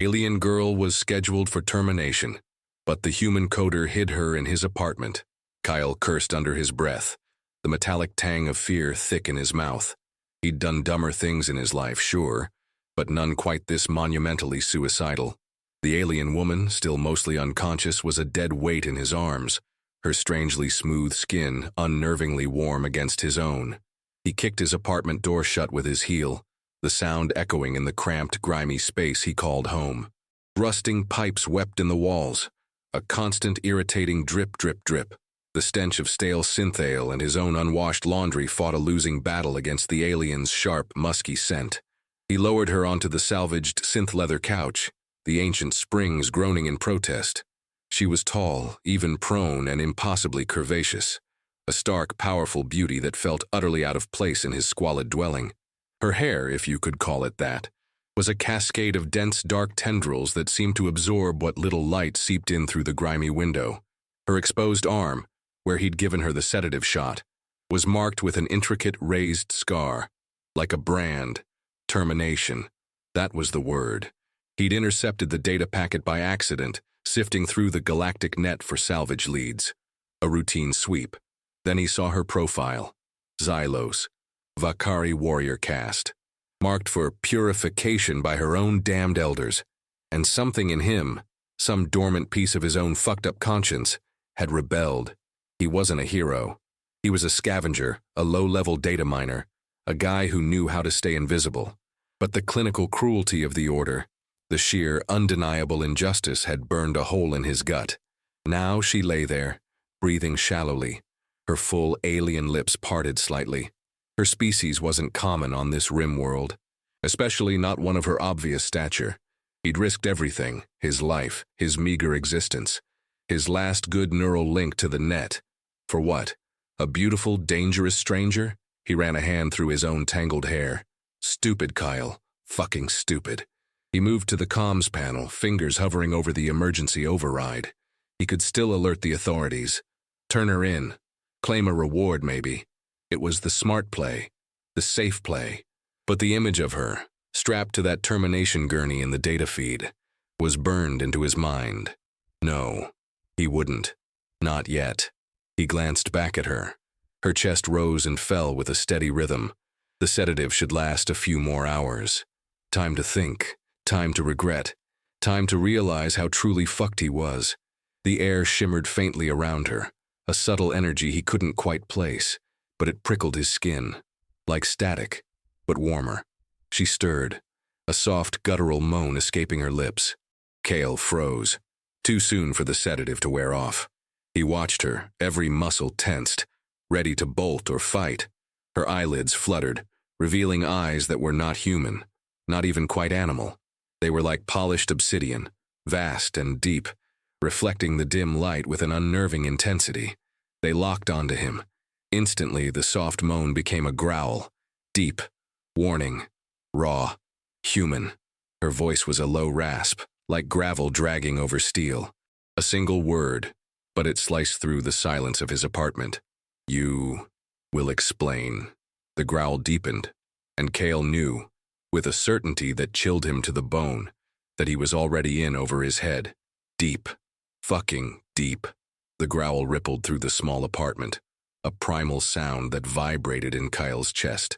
Alien girl was scheduled for termination, but the human coder hid her in his apartment. Kyle cursed under his breath, the metallic tang of fear thick in his mouth. He'd done dumber things in his life, sure, but none quite this monumentally suicidal. The alien woman, still mostly unconscious, was a dead weight in his arms, her strangely smooth skin unnervingly warm against his own. He kicked his apartment door shut with his heel, the sound echoing in the cramped, grimy space he called home. Rusting pipes wept in the walls, a constant irritating drip, drip, drip. The stench of stale synthale and his own unwashed laundry fought a losing battle against the alien's sharp, musky scent. He lowered her onto the salvaged synth-leather couch, the ancient springs groaning in protest. She was tall, even prone, and impossibly curvaceous, a stark, powerful beauty that felt utterly out of place in his squalid dwelling. Her hair, if you could call it that, was a cascade of dense, dark tendrils that seemed to absorb what little light seeped in through the grimy window. Her exposed arm, where he'd given her the sedative shot, was marked with an intricate raised scar, like a brand. Termination. That was the word. He'd intercepted the data packet by accident, sifting through the galactic net for salvage leads. A routine sweep. Then he saw her profile. Xylos. Vakari warrior caste. Marked for purification by her own damned elders. And something in him, some dormant piece of his own fucked-up conscience, had rebelled. He wasn't a hero. He was a scavenger, a low-level data miner, a guy who knew how to stay invisible. But the clinical cruelty of the order, the sheer, undeniable injustice had burned a hole in his gut. Now she lay there, breathing shallowly, her full alien lips parted slightly. Her species wasn't common on this rim world, especially not one of her obvious stature. He'd risked everything, his life, his meager existence, his last good neural link to the net. For what? A beautiful, dangerous stranger? He ran a hand through his own tangled hair. Stupid Kyle. Fucking stupid. He moved to the comms panel, fingers hovering over the emergency override. He could still alert the authorities. Turn her in. Claim a reward, maybe. It was the smart play, the safe play. But the image of her, strapped to that termination gurney in the data feed, was burned into his mind. No, he wouldn't. Not yet. He glanced back at her. Her chest rose and fell with a steady rhythm. The sedative should last a few more hours. Time to think, time to regret, time to realize how truly fucked he was. The air shimmered faintly around her, a subtle energy he couldn't quite place, but it prickled his skin, like static, but warmer. She stirred, a soft guttural moan escaping her lips. Kale froze. Too soon for the sedative to wear off. He watched her, every muscle tensed, ready to bolt or fight. Her eyelids fluttered, revealing eyes that were not human, not even quite animal. They were like polished obsidian, vast and deep, reflecting the dim light with an unnerving intensity. They locked onto him. Instantly, the soft moan became a growl, deep, warning, raw, human. Her voice was a low rasp, like gravel dragging over steel. A single word, but it sliced through the silence of his apartment. You will explain. The growl deepened, and Kale knew, with a certainty that chilled him to the bone, that he was already in over his head. Deep. Fucking deep. The growl rippled through the small apartment, a primal sound that vibrated in Kyle's chest.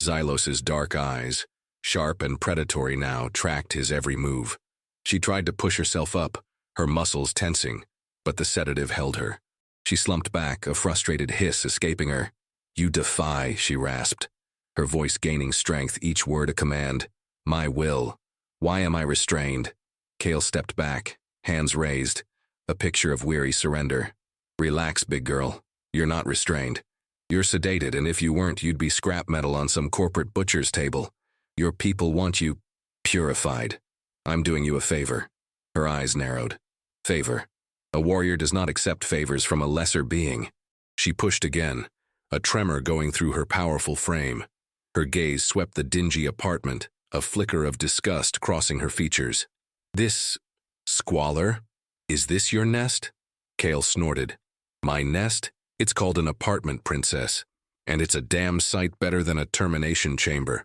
Xylos's dark eyes, sharp and predatory now, tracked his every move. She tried to push herself up, her muscles tensing, but the sedative held her. She slumped back, a frustrated hiss escaping her. You defy, she rasped, her voice gaining strength, each word a command. My will. Why am I restrained? Kale stepped back, hands raised, a picture of weary surrender. Relax, big girl. You're not restrained. You're sedated, and if you weren't, you'd be scrap metal on some corporate butcher's table. Your people want you purified. I'm doing you a favor. Her eyes narrowed. Favor. A warrior does not accept favors from a lesser being. She pushed again, a tremor going through her powerful frame. Her gaze swept the dingy apartment, a flicker of disgust crossing her features. This squalor? Is this your nest? Kale snorted. My nest? It's called an apartment, princess. And it's a damn sight better than a termination chamber.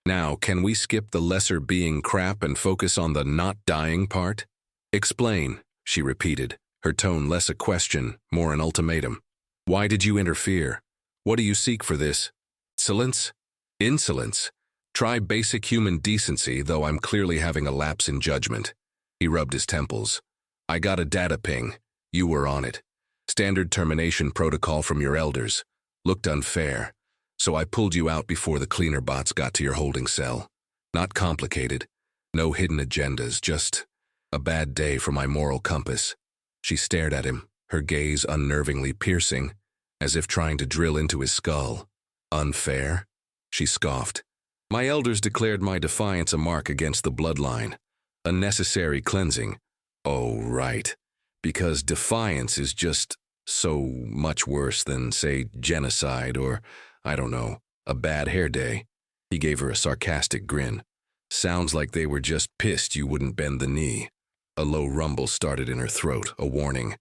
Now, can we skip the lesser being crap and focus on the not dying part? Explain, she repeated, her tone less a question, more an ultimatum. Why did you interfere? What do you seek for this? Insolence? Insolence. Try basic human decency, though I'm clearly having a lapse in judgment. He rubbed his temples. I got a data ping. You were on it. Standard termination protocol from your elders. Looked unfair. So I pulled you out before the cleaner bots got to your holding cell. Not complicated. No hidden agendas, just a bad day for my moral compass. She stared at him, her gaze unnervingly piercing, as if trying to drill into his skull. Unfair? She scoffed. My elders declared my defiance a mark against the bloodline. A necessary cleansing. Oh, right. Because defiance is just so much worse than, say, genocide or, I don't know, a bad hair day. He gave her a sarcastic grin. Sounds like they were just pissed you wouldn't bend the knee. A low rumble started in her throat, a warning.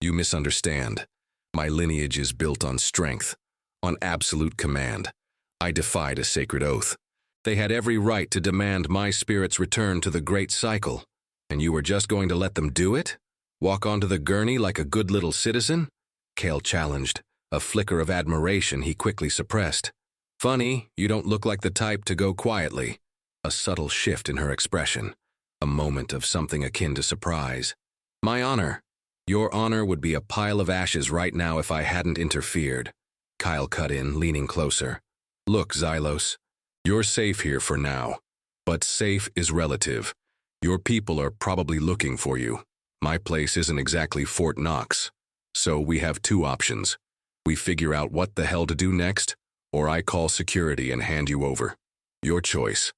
You misunderstand. My lineage is built on strength, on absolute command. I defied a sacred oath. They had every right to demand my spirit's return to the great cycle. And you were just going to let them do it? Walk onto the gurney like a good little citizen? Kale challenged, a flicker of admiration he quickly suppressed. Funny, you don't look like the type to go quietly. A subtle shift in her expression, a moment of something akin to surprise. My honor. Your honor would be a pile of ashes right now if I hadn't interfered. Kyle cut in, leaning closer. Look, Xylos, you're safe here for now. But safe is relative. Your people are probably looking for you. My place isn't exactly Fort Knox. So we have two options. We figure out what the hell to do next, or I call security and hand you over. Your choice.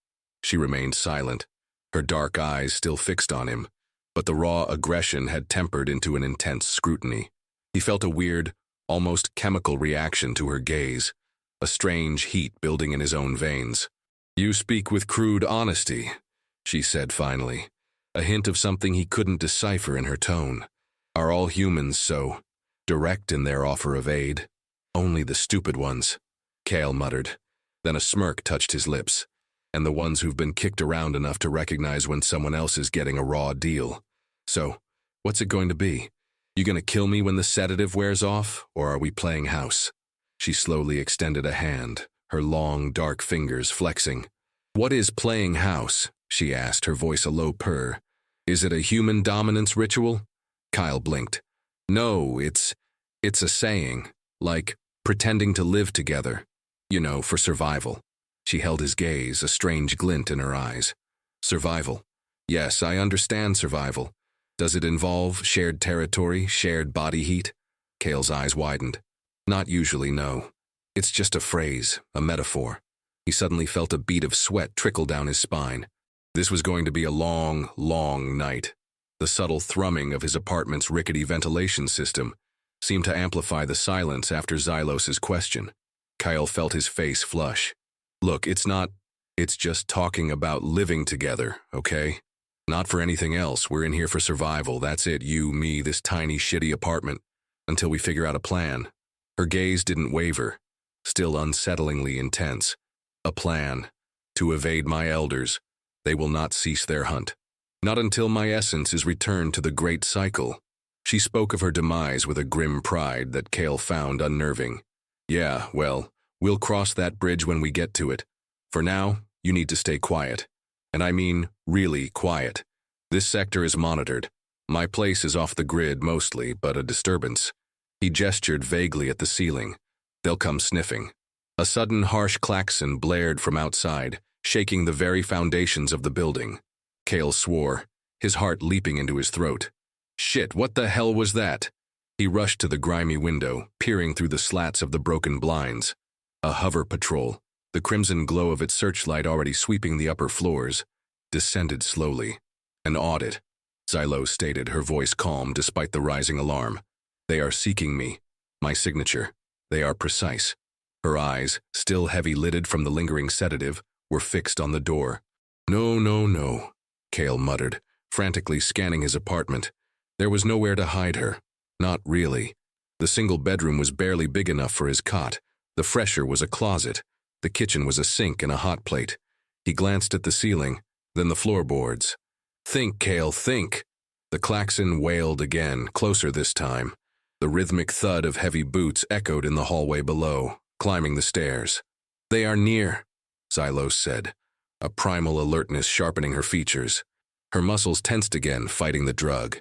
She remained silent, her dark eyes still fixed on him, but the raw aggression had tempered into an intense scrutiny. He felt a weird, almost chemical reaction to her gaze, a strange heat building in his own veins. You speak with crude honesty, she said finally, a hint of something he couldn't decipher in her tone. Are all humans so direct in their offer of aid? Only the stupid ones, Kale muttered. Then a smirk touched his lips, and the ones who've been kicked around enough to recognize when someone else is getting a raw deal. So, what's it going to be? You gonna kill me when the sedative wears off, or are we playing house? She slowly extended a hand, her long, dark fingers flexing. What is playing house? She asked, her voice a low purr. Is it a human dominance ritual? Kyle blinked. No, it's a saying, like pretending to live together. You know, for survival. She held his gaze, a strange glint in her eyes. Survival. Yes, I understand survival. Does it involve shared territory, shared body heat? Kale's eyes widened. Not usually, no. It's just a phrase, a metaphor. He suddenly felt a bead of sweat trickle down his spine. This was going to be a long, long night. The subtle thrumming of his apartment's rickety ventilation system seemed to amplify the silence after Xylos's question. Kyle felt his face flush. Look, it's just talking about living together, okay? Not for anything else. We're in here for survival. That's it, you, me, this tiny, shitty apartment, until we figure out a plan. Her gaze didn't waver, still unsettlingly intense. A plan. To evade my elders. They will not cease their hunt. Not until my essence is returned to the great cycle. She spoke of her demise with a grim pride that Kale found unnerving. Yeah, well, we'll cross that bridge when we get to it. For now, you need to stay quiet. And I mean, really quiet. This sector is monitored. My place is off the grid mostly, but a disturbance. He gestured vaguely at the ceiling. They'll come sniffing. A sudden harsh klaxon blared from outside, shaking the very foundations of the building. Kale swore, his heart leaping into his throat. Shit, what the hell was that? He rushed to the grimy window, peering through the slats of the broken blinds. A hover patrol, the crimson glow of its searchlight already sweeping the upper floors, descended slowly. An audit, Xylos stated, her voice calm despite the rising alarm. They are seeking me. My signature. They are precise. Her eyes, still heavy-lidded from the lingering sedative, were fixed on the door. No, no, no, Kale muttered, frantically scanning his apartment. There was nowhere to hide her. Not really. The single bedroom was barely big enough for his cot. The fresher was a closet. The kitchen was a sink and a hot plate. He glanced at the ceiling, then the floorboards. Think, Kale, think. The klaxon wailed again, closer this time. The rhythmic thud of heavy boots echoed in the hallway below, climbing the stairs. They are near, Xylos said, a primal alertness sharpening her features. Her muscles tensed again, fighting the drug.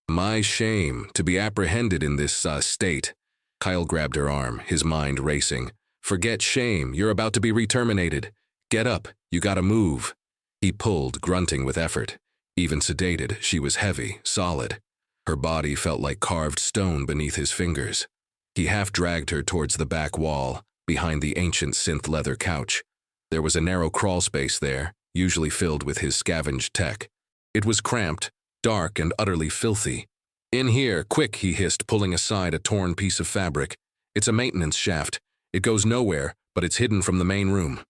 My shame, to be apprehended in this state. Kyle grabbed her arm, his mind racing. Forget shame, you're about to be re-terminated. Get up, you gotta move. He pulled, grunting with effort. Even sedated, she was heavy, solid. Her body felt like carved stone beneath his fingers. He half-dragged her towards the back wall, behind the ancient synth leather couch. There was a narrow crawl space there, usually filled with his scavenged tech. It was cramped, dark, and utterly filthy. In here, quick, he hissed, pulling aside a torn piece of fabric. It's a maintenance shaft. It goes nowhere, but it's hidden from the main room.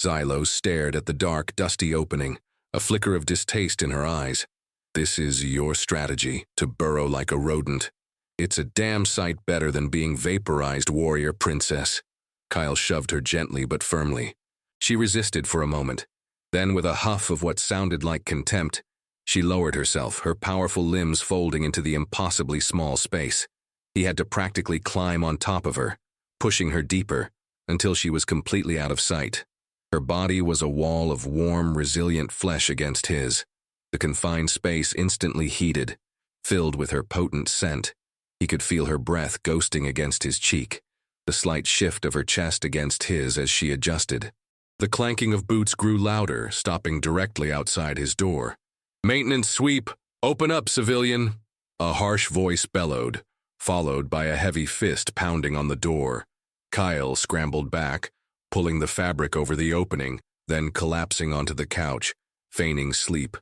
Xylos stared at the dark, dusty opening, a flicker of distaste in her eyes. This is your strategy, to burrow like a rodent. It's a damn sight better than being vaporized, warrior princess. Kyle shoved her gently but firmly. She resisted for a moment. Then, with a huff of what sounded like contempt, she lowered herself, her powerful limbs folding into the impossibly small space. He had to practically climb on top of her, pushing her deeper, until she was completely out of sight. Her body was a wall of warm, resilient flesh against his. The confined space instantly heated, filled with her potent scent. He could feel her breath ghosting against his cheek, the slight shift of her chest against his as she adjusted. The clanking of boots grew louder, stopping directly outside his door. "Maintenance sweep! Open up, civilian!" A harsh voice bellowed, followed by a heavy fist pounding on the door. Kyle scrambled back, pulling the fabric over the opening, then collapsing onto the couch, feigning sleep,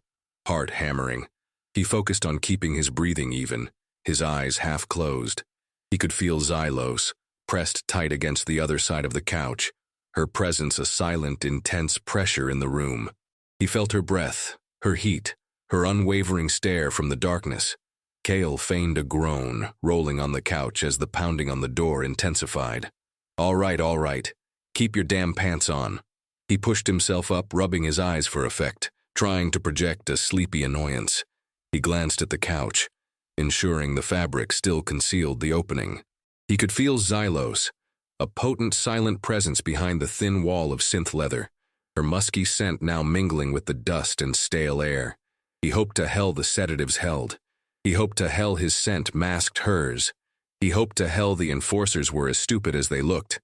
heart hammering. He focused on keeping his breathing even, his eyes half closed. He could feel Xylos, pressed tight against the other side of the couch, her presence a silent, intense pressure in the room. He felt her breath, her heat, her unwavering stare from the darkness. Kale feigned a groan, rolling on the couch as the pounding on the door intensified. All right. Keep your damn pants on." He pushed himself up, rubbing his eyes for effect, trying to project a sleepy annoyance. He glanced at the couch, ensuring the fabric still concealed the opening. He could feel Xylos, a potent, silent presence behind the thin wall of synth leather, her musky scent now mingling with the dust and stale air. He hoped to hell the sedatives held. He hoped to hell his scent masked hers. He hoped to hell the enforcers were as stupid as they looked.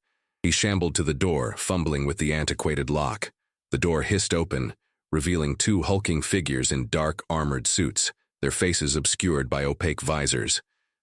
He shambled to the door, fumbling with the antiquated lock. The door hissed open, revealing two hulking figures in dark, armored suits, their faces obscured by opaque visors.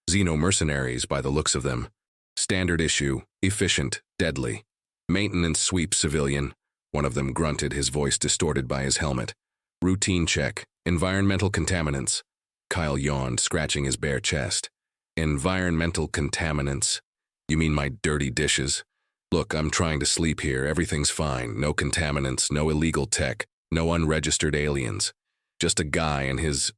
Xeno-mercenaries by the looks of them. Standard issue, efficient, deadly. "Maintenance sweep, civilian," one of them grunted, his voice distorted by his helmet. "Routine check. Environmental contaminants." Kyle yawned, scratching his bare chest. "Environmental contaminants? You mean my dirty dishes? Look, I'm trying to sleep here. Everything's fine. No contaminants, no illegal tech, no unregistered aliens. Just a guy and his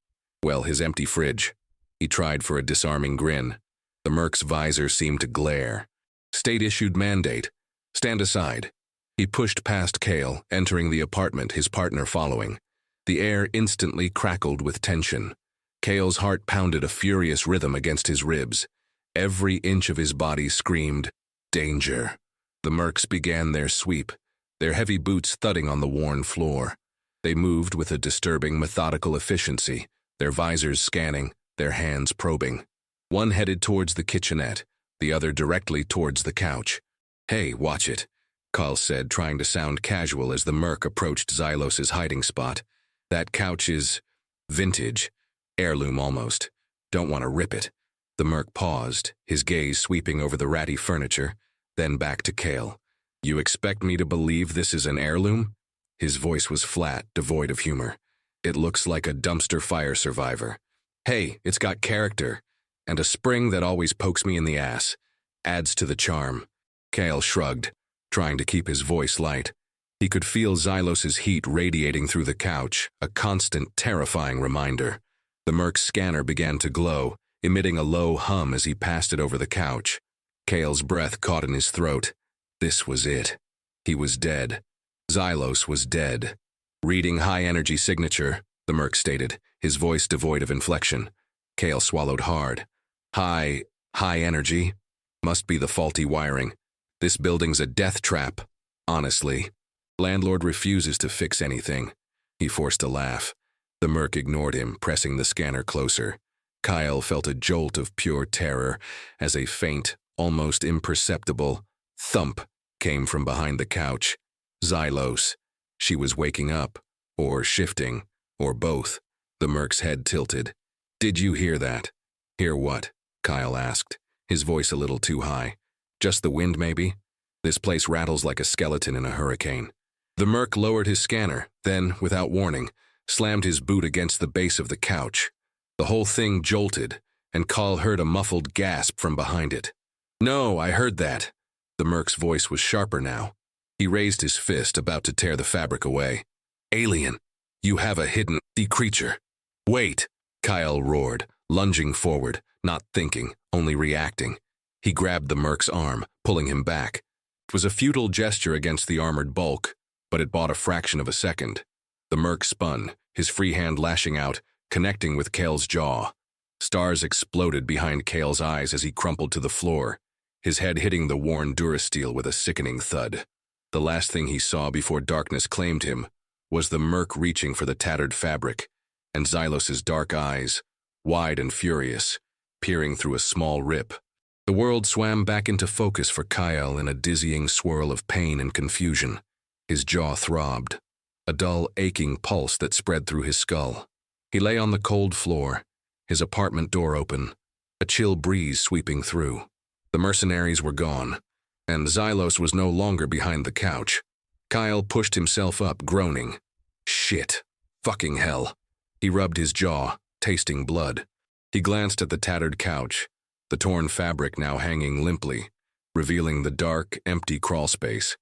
empty fridge." He tried for a disarming grin. The merc's visor seemed to glare. "State-issued mandate. Stand aside." He pushed past Kale, entering the apartment, his partner following. The air instantly crackled with tension. Kale's heart pounded a furious rhythm against his ribs. Every inch of his body screamed, "Danger." The mercs began their sweep, their heavy boots thudding on the worn floor. They moved with a disturbing, methodical efficiency, their visors scanning, their hands probing. One headed towards the kitchenette, the other directly towards the couch. "Hey, watch it," Kyle said, trying to sound casual as the merc approached Xylos's hiding spot. "That couch is vintage, heirloom almost. Don't want to rip it." The merc paused, his gaze sweeping over the ratty furniture, then back to Kale. "You expect me to believe this is an heirloom?" His voice was flat, devoid of humor. "It looks like a dumpster fire survivor. Hey, it's got character, and a spring that always pokes me in the ass. Adds to the charm." Kale shrugged, trying to keep his voice light. He could feel Xylos's heat radiating through the couch, a constant, terrifying reminder. The merc's scanner began to glow, emitting a low hum as he passed it over the couch. Kale's breath caught in his throat. This was it. He was dead. Xylos was dead. Reading high-energy signature, the merc stated, his voice devoid of inflection. Kale swallowed hard. High energy? Must be the faulty wiring. This building's a death trap, honestly. Landlord refuses to fix anything. He forced a laugh. The merc ignored him, pressing the scanner closer. Kyle felt a jolt of pure terror as a faint, almost imperceptible thump came from behind the couch. Xylos. She was waking up, or shifting, or both. The merc's head tilted. Did you hear that? Hear what? Kyle asked, his voice a little too high. Just the wind, maybe? This place rattles like a skeleton in a hurricane. The merc lowered his scanner, then, without warning, slammed his boot against the base of the couch. The whole thing jolted, and Kyle heard a muffled gasp from behind it. No, I heard that. The merc's voice was sharper now. He raised his fist, about to tear the fabric away. Alien, you have a hidden creature. Wait, Kyle roared, lunging forward, not thinking, only reacting. He grabbed the merc's arm, pulling him back. It was a futile gesture against the armored bulk, but it bought a fraction of a second. The merc spun, his free hand lashing out, connecting with Kale's jaw. Stars exploded behind Kale's eyes as he crumpled to the floor, his head hitting the worn durasteel with a sickening thud. The last thing he saw before darkness claimed him was the merc reaching for the tattered fabric, and Xylos's dark eyes, wide and furious, peering through a small rip. The world swam back into focus for Kyle in a dizzying swirl of pain and confusion. His jaw throbbed, a dull, aching pulse that spread through his skull. He lay on the cold floor, his apartment door open, a chill breeze sweeping through. The mercenaries were gone, and Xylos was no longer behind the couch. Kyle pushed himself up, groaning. Shit. Fucking hell. He rubbed his jaw, tasting blood. He glanced at the tattered couch, the torn fabric now hanging limply, revealing the dark, empty crawlspace.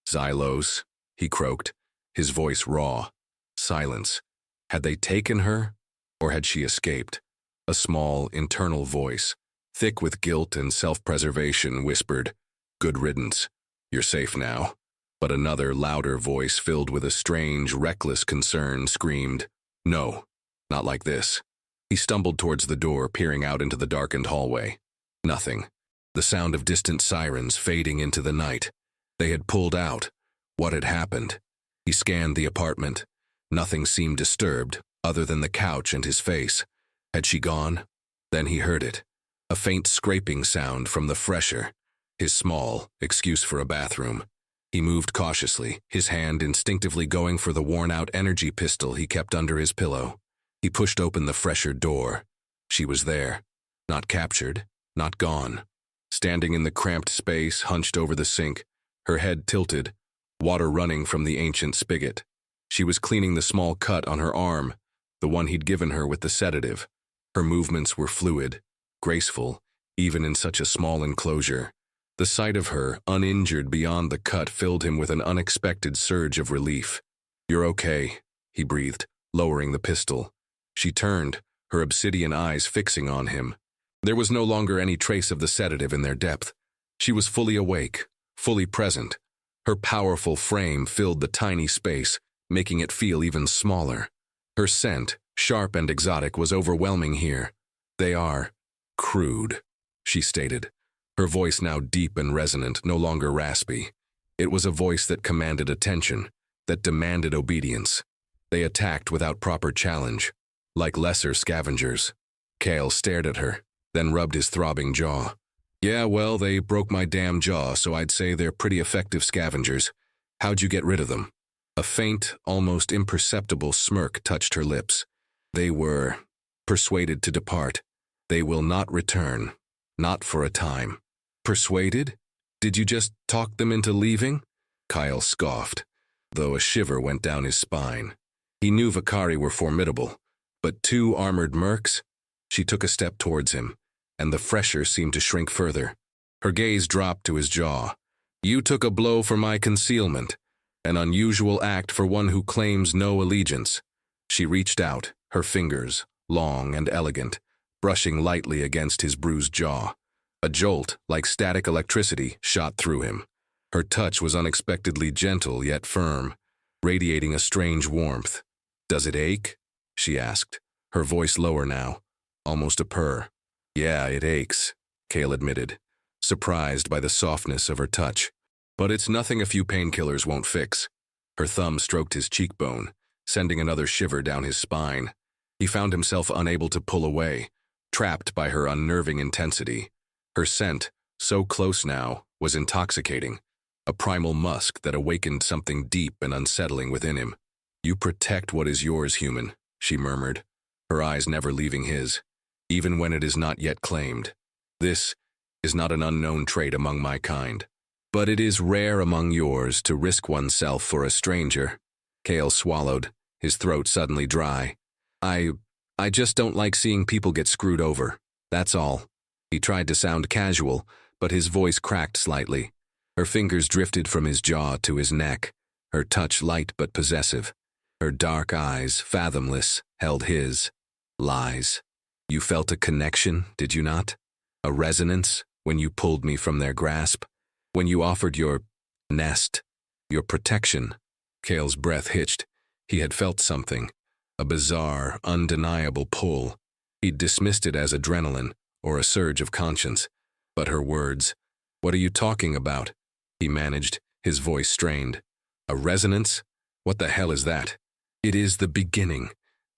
Xylos, he croaked, his voice raw. Silence. Had they taken her, or had she escaped? A small, internal voice, thick with guilt and self-preservation, whispered, Good riddance. You're safe now. But another, louder voice filled with a strange, reckless concern screamed, No, not like this. He stumbled towards the door, peering out into the darkened hallway. Nothing. The sound of distant sirens fading into the night. They had pulled out. What had happened? He scanned the apartment. Nothing seemed disturbed, other than the couch and his face. Had she gone? Then he heard it. A faint scraping sound from the fresher. His small excuse for a bathroom. He moved cautiously, his hand instinctively going for the worn-out energy pistol he kept under his pillow. He pushed open the fresher door. She was there. Not captured, not gone. Standing in the cramped space, hunched over the sink, her head tilted, water running from the ancient spigot. She was cleaning the small cut on her arm, the one he'd given her with the sedative. Her movements were fluid, graceful, even in such a small enclosure. The sight of her, uninjured beyond the cut, filled him with an unexpected surge of relief. You're okay, he breathed, lowering the pistol. She turned, her obsidian eyes fixing on him. There was no longer any trace of the sedative in their depth. She was fully awake, fully present. Her powerful frame filled the tiny space, making it feel even smaller. Her scent, sharp and exotic, was overwhelming here. They are crude, she stated, her voice now deep and resonant, no longer raspy. It was a voice that commanded attention, that demanded obedience. They attacked without proper challenge, like lesser scavengers. Kale stared at her, then rubbed his throbbing jaw. Yeah, well, they broke my damn jaw, so I'd say they're pretty effective scavengers. How'd you get rid of them? A faint, almost imperceptible smirk touched her lips. They were persuaded to depart. They will not return. Not for a time. Persuaded? Did you just talk them into leaving? Kyle scoffed, though a shiver went down his spine. He knew Vakari were formidable, but 2 armored mercs? She took a step towards him, and the fresher seemed to shrink further. Her gaze dropped to his jaw. You took a blow for my concealment, an unusual act for one who claims no allegiance. She reached out, her fingers, long and elegant, brushing lightly against his bruised jaw. A jolt, like static electricity, shot through him. Her touch was unexpectedly gentle yet firm. radiating a strange warmth. "Does it ache?" she asked, her voice lower now, almost a purr. "Yeah, it aches," Kale admitted, surprised by the softness of her touch. "But it's nothing a few painkillers won't fix." Her thumb stroked his cheekbone, sending another shiver down his spine. He found himself unable to pull away, trapped by her unnerving intensity. Her scent, so close now, was intoxicating, a primal musk that awakened something deep and unsettling within him. "You protect what is yours, human," she murmured, her eyes never leaving his, "even when it is not yet claimed. This is not an unknown trait among my kind, but it is rare among yours to risk oneself for a stranger." Kale swallowed, his throat suddenly dry. I just don't like seeing people get screwed over, that's all." He tried to sound casual, but his voice cracked slightly. Her fingers drifted from his jaw to his neck, her touch light but possessive. Her dark eyes, fathomless, held his. "Lies. You felt a connection, did you not? A resonance when you pulled me from their grasp? When you offered your nest, your protection?" Kale's breath hitched. He had felt something, a bizarre, undeniable pull. He'd dismissed it as adrenaline or a surge of conscience. But her words, "What are you talking about?" he managed, his voice strained. "A resonance? What the hell is that?" "It is the beginning,"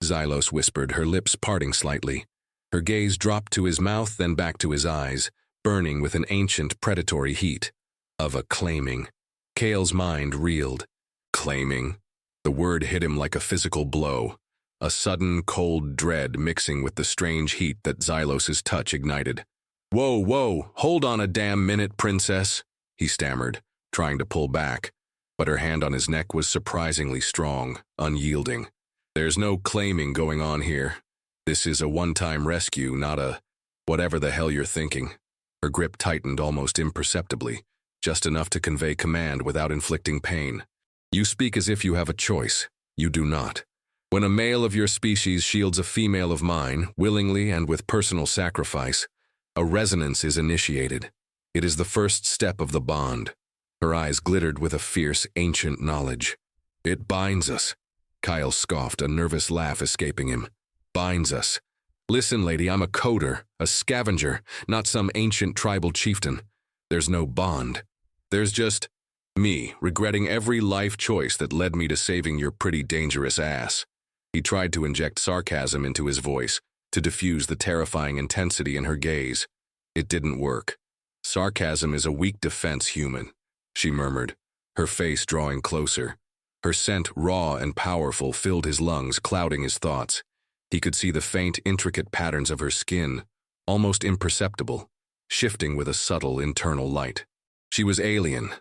Xylos whispered, her lips parting slightly. Her gaze dropped to his mouth, then back to his eyes, burning with an ancient predatory heat. "Of a claiming." Kale's mind reeled. Claiming? The word hit him like a physical blow, a sudden cold dread mixing with the strange heat that Xylos's touch ignited. Whoa, hold on a damn minute, princess," he stammered, trying to pull back, but her hand on his neck was surprisingly strong, unyielding. "There's no claiming going on here. This is a one-time rescue, not a whatever the hell you're thinking." Her grip tightened almost imperceptibly, just enough to convey command without inflicting pain. "You speak as if you have a choice. You do not. When a male of your species shields a female of mine, willingly and with personal sacrifice, a resonance is initiated. It is the first step of the bond." Her eyes glittered with a fierce, ancient knowledge. "It binds us," Kyle scoffed, a nervous laugh escaping him. "Binds us. Listen, lady, I'm a coder, a scavenger, not some ancient tribal chieftain. There's no bond. There's just me, regretting every life choice that led me to saving your pretty dangerous ass." He tried to inject sarcasm into his voice, to diffuse the terrifying intensity in her gaze. It didn't work. "Sarcasm is a weak defense, human," she murmured, her face drawing closer. Her scent, raw and powerful, filled his lungs, clouding his thoughts. He could see the faint, intricate patterns of her skin, almost imperceptible, shifting with a subtle internal light. She was alien,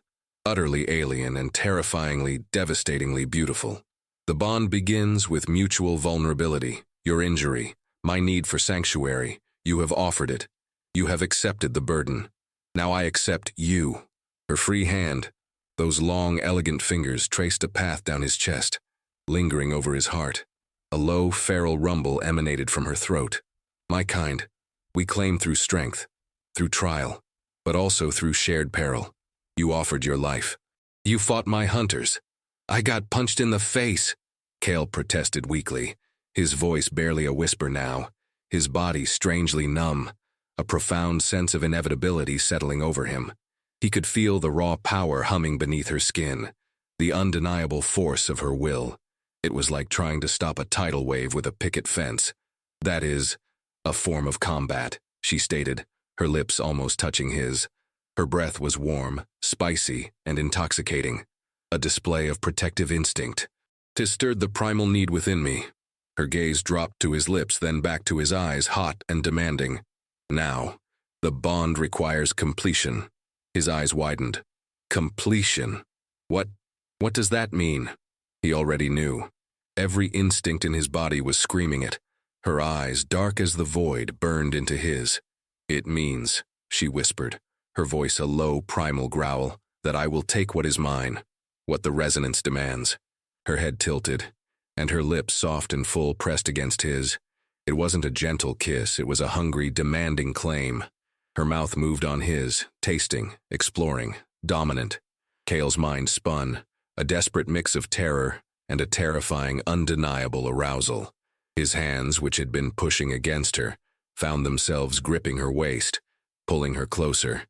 utterly alien and terrifyingly, devastatingly beautiful. The bond begins with mutual vulnerability, your injury, my need for sanctuary. You have offered it. You have accepted the burden. Now I accept you. Her free hand, those long, elegant fingers, traced a path down his chest, lingering over his heart. A low, feral rumble emanated from her throat. My kind, we claim through strength, through trial, but also through shared peril. You offered your life. You fought my hunters. I got punched in the face, Kale protested weakly, his voice barely a whisper now, his body strangely numb, a profound sense of inevitability settling over him. He could feel the raw power humming beneath her skin, the undeniable force of her will. It was like trying to stop a tidal wave with a picket fence. That is, a form of combat, she stated, her lips almost touching his. Her breath was warm, spicy, and intoxicating, a display of protective instinct. 'Tis stirred the primal need within me. Her gaze dropped to his lips, then back to his eyes, hot and demanding. Now, the bond requires completion. His eyes widened. Completion. What does that mean? He already knew. Every instinct in his body was screaming it. Her eyes, dark as the void, burned into his. It means, she whispered, her voice a low, primal growl, that I will take what is mine, what the resonance demands. Her head tilted, and her lips, soft and full, pressed against his. It wasn't a gentle kiss, it was a hungry, demanding claim. Her mouth moved on his, tasting, exploring, dominant. Kale's mind spun, a desperate mix of terror and a terrifying, undeniable arousal. His hands, which had been pushing against her, found themselves gripping her waist, pulling her closer.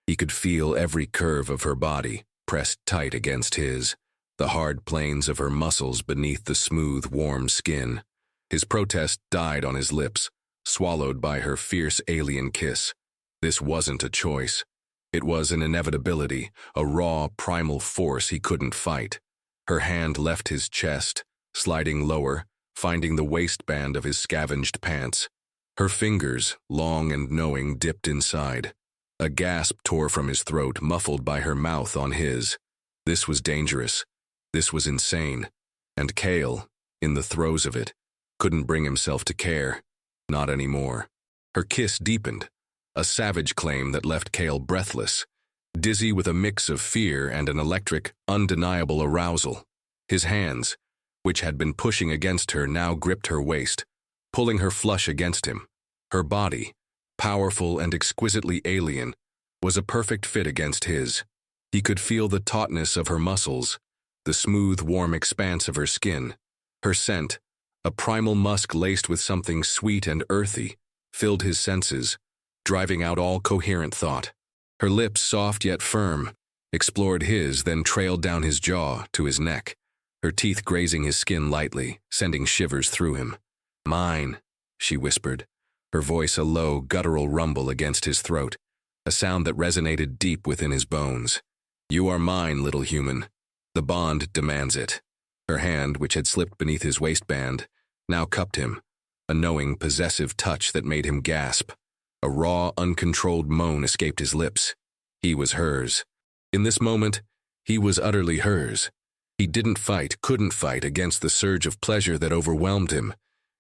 He could feel every curve of her body pressed tight against his, the hard planes of her muscles beneath the smooth, warm skin. His protest died on his lips, swallowed by her fierce alien kiss. This wasn't a choice. It was an inevitability, a raw, primal force he couldn't fight. Her hand left his chest, sliding lower, finding the waistband of his scavenged pants. Her fingers, long and knowing, dipped inside. A gasp tore from his throat, muffled by her mouth on his. This was dangerous. This was insane. And Cale, in the throes of it, couldn't bring himself to care. Not anymore. Her kiss deepened, a savage claim that left Cale breathless, dizzy with a mix of fear and an electric, undeniable arousal. His hands, which had been pushing against her, now gripped her waist, pulling her flush against him. Her body, powerful and exquisitely alien, was a perfect fit against his. He could feel the tautness of her muscles, the smooth, warm expanse of her skin. Her scent, a primal musk laced with something sweet and earthy, filled his senses, driving out all coherent thought. Her lips, soft yet firm, explored his, then trailed down his jaw to his neck, her teeth grazing his skin lightly, sending shivers through him. "Mine," she whispered, her voice a low, guttural rumble against his throat, a sound that resonated deep within his bones. "You are mine, little human. The bond demands it." Her hand, which had slipped beneath his waistband, now cupped him, a knowing, possessive touch that made him gasp. A raw, uncontrolled moan escaped his lips. He was hers. In this moment, he was utterly hers. He didn't fight, couldn't fight against the surge of pleasure that overwhelmed him,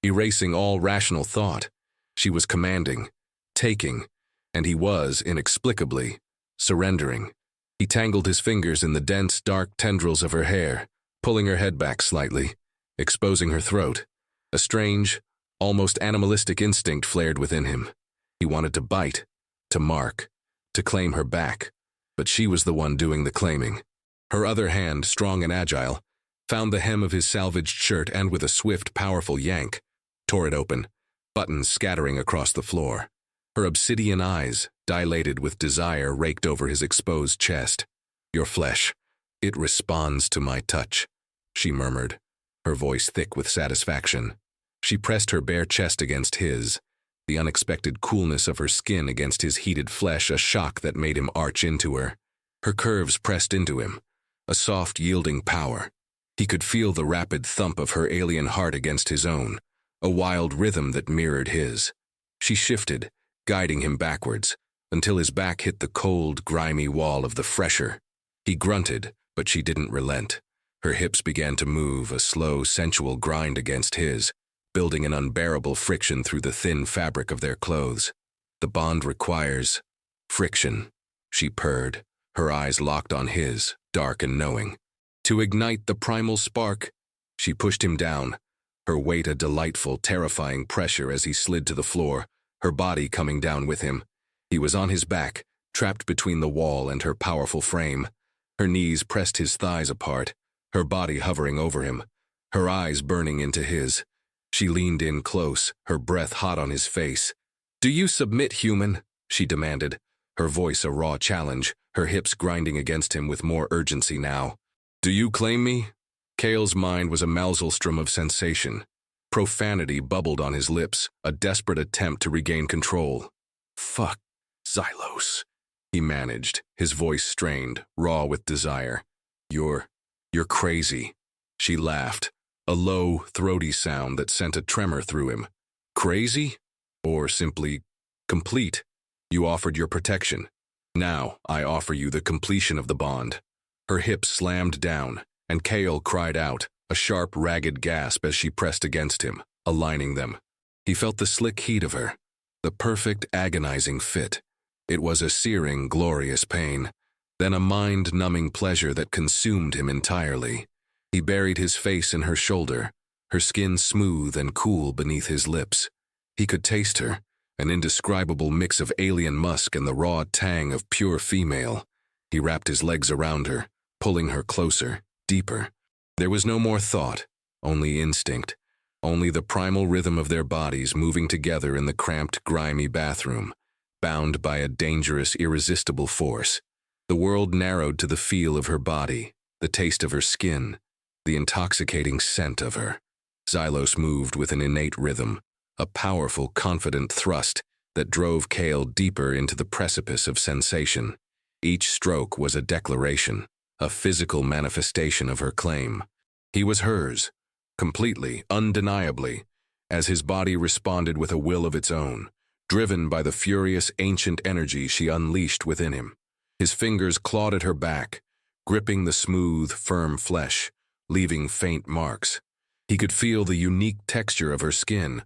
erasing all rational thought. She was commanding, taking, and he was, inexplicably, surrendering. He tangled his fingers in the dense, dark tendrils of her hair, pulling her head back slightly, exposing her throat. A strange, almost animalistic instinct flared within him. He wanted to bite, to mark, to claim her back, but she was the one doing the claiming. Her other hand, strong and agile, found the hem of his salvaged shirt and with a swift, powerful yank, tore it open, buttons scattering across the floor. Her obsidian eyes, dilated with desire, raked over his exposed chest. "Your flesh, it responds to my touch," she murmured, her voice thick with satisfaction. She pressed her bare chest against his, the unexpected coolness of her skin against his heated flesh a shock that made him arch into her. Her curves pressed into him, a soft, yielding power. He could feel the rapid thump of her alien heart against his own, a wild rhythm that mirrored his. She shifted, guiding him backwards, until his back hit the cold, grimy wall of the fresher. He grunted, but she didn't relent. Her hips began to move, a slow, sensual grind against his, building an unbearable friction through the thin fabric of their clothes. "The bond requires friction," she purred, her eyes locked on his, dark and knowing. To ignite the primal spark, she pushed him down, her weight a delightful, terrifying pressure as he slid to the floor, her body coming down with him. He was on his back, trapped between the wall and her powerful frame. Her knees pressed his thighs apart, her body hovering over him, her eyes burning into his. She leaned in close, her breath hot on his face. "Do you submit, human?" she demanded, her voice a raw challenge, her hips grinding against him with more urgency now. "Do you claim me?" Cale's mind was a maelstrom of sensation. Profanity bubbled on his lips, a desperate attempt to regain control. "Fuck, Xylos," he managed, his voice strained, raw with desire. You're crazy." She laughed, a low, throaty sound that sent a tremor through him. "Crazy? Or simply complete? You offered your protection. Now I offer you the completion of the bond." Her hips slammed down, and Cale cried out, a sharp, ragged gasp as she pressed against him, aligning them. He felt the slick heat of her, the perfect, agonizing fit. It was a searing, glorious pain, then a mind-numbing pleasure that consumed him entirely. He buried his face in her shoulder, her skin smooth and cool beneath his lips. He could taste her, an indescribable mix of alien musk and the raw tang of pure female. He wrapped his legs around her, pulling her closer, deeper. There was no more thought, only instinct, only the primal rhythm of their bodies moving together in the cramped, grimy bathroom, bound by a dangerous, irresistible force. The world narrowed to the feel of her body, the taste of her skin, the intoxicating scent of her. Xylos moved with an innate rhythm, a powerful, confident thrust that drove Kale deeper into the precipice of sensation. Each stroke was a declaration, a physical manifestation of her claim. He was hers, completely, undeniably, as his body responded with a will of its own, driven by the furious ancient energy she unleashed within him. His fingers clawed at her back, gripping the smooth, firm flesh, leaving faint marks. He could feel the unique texture of her skin,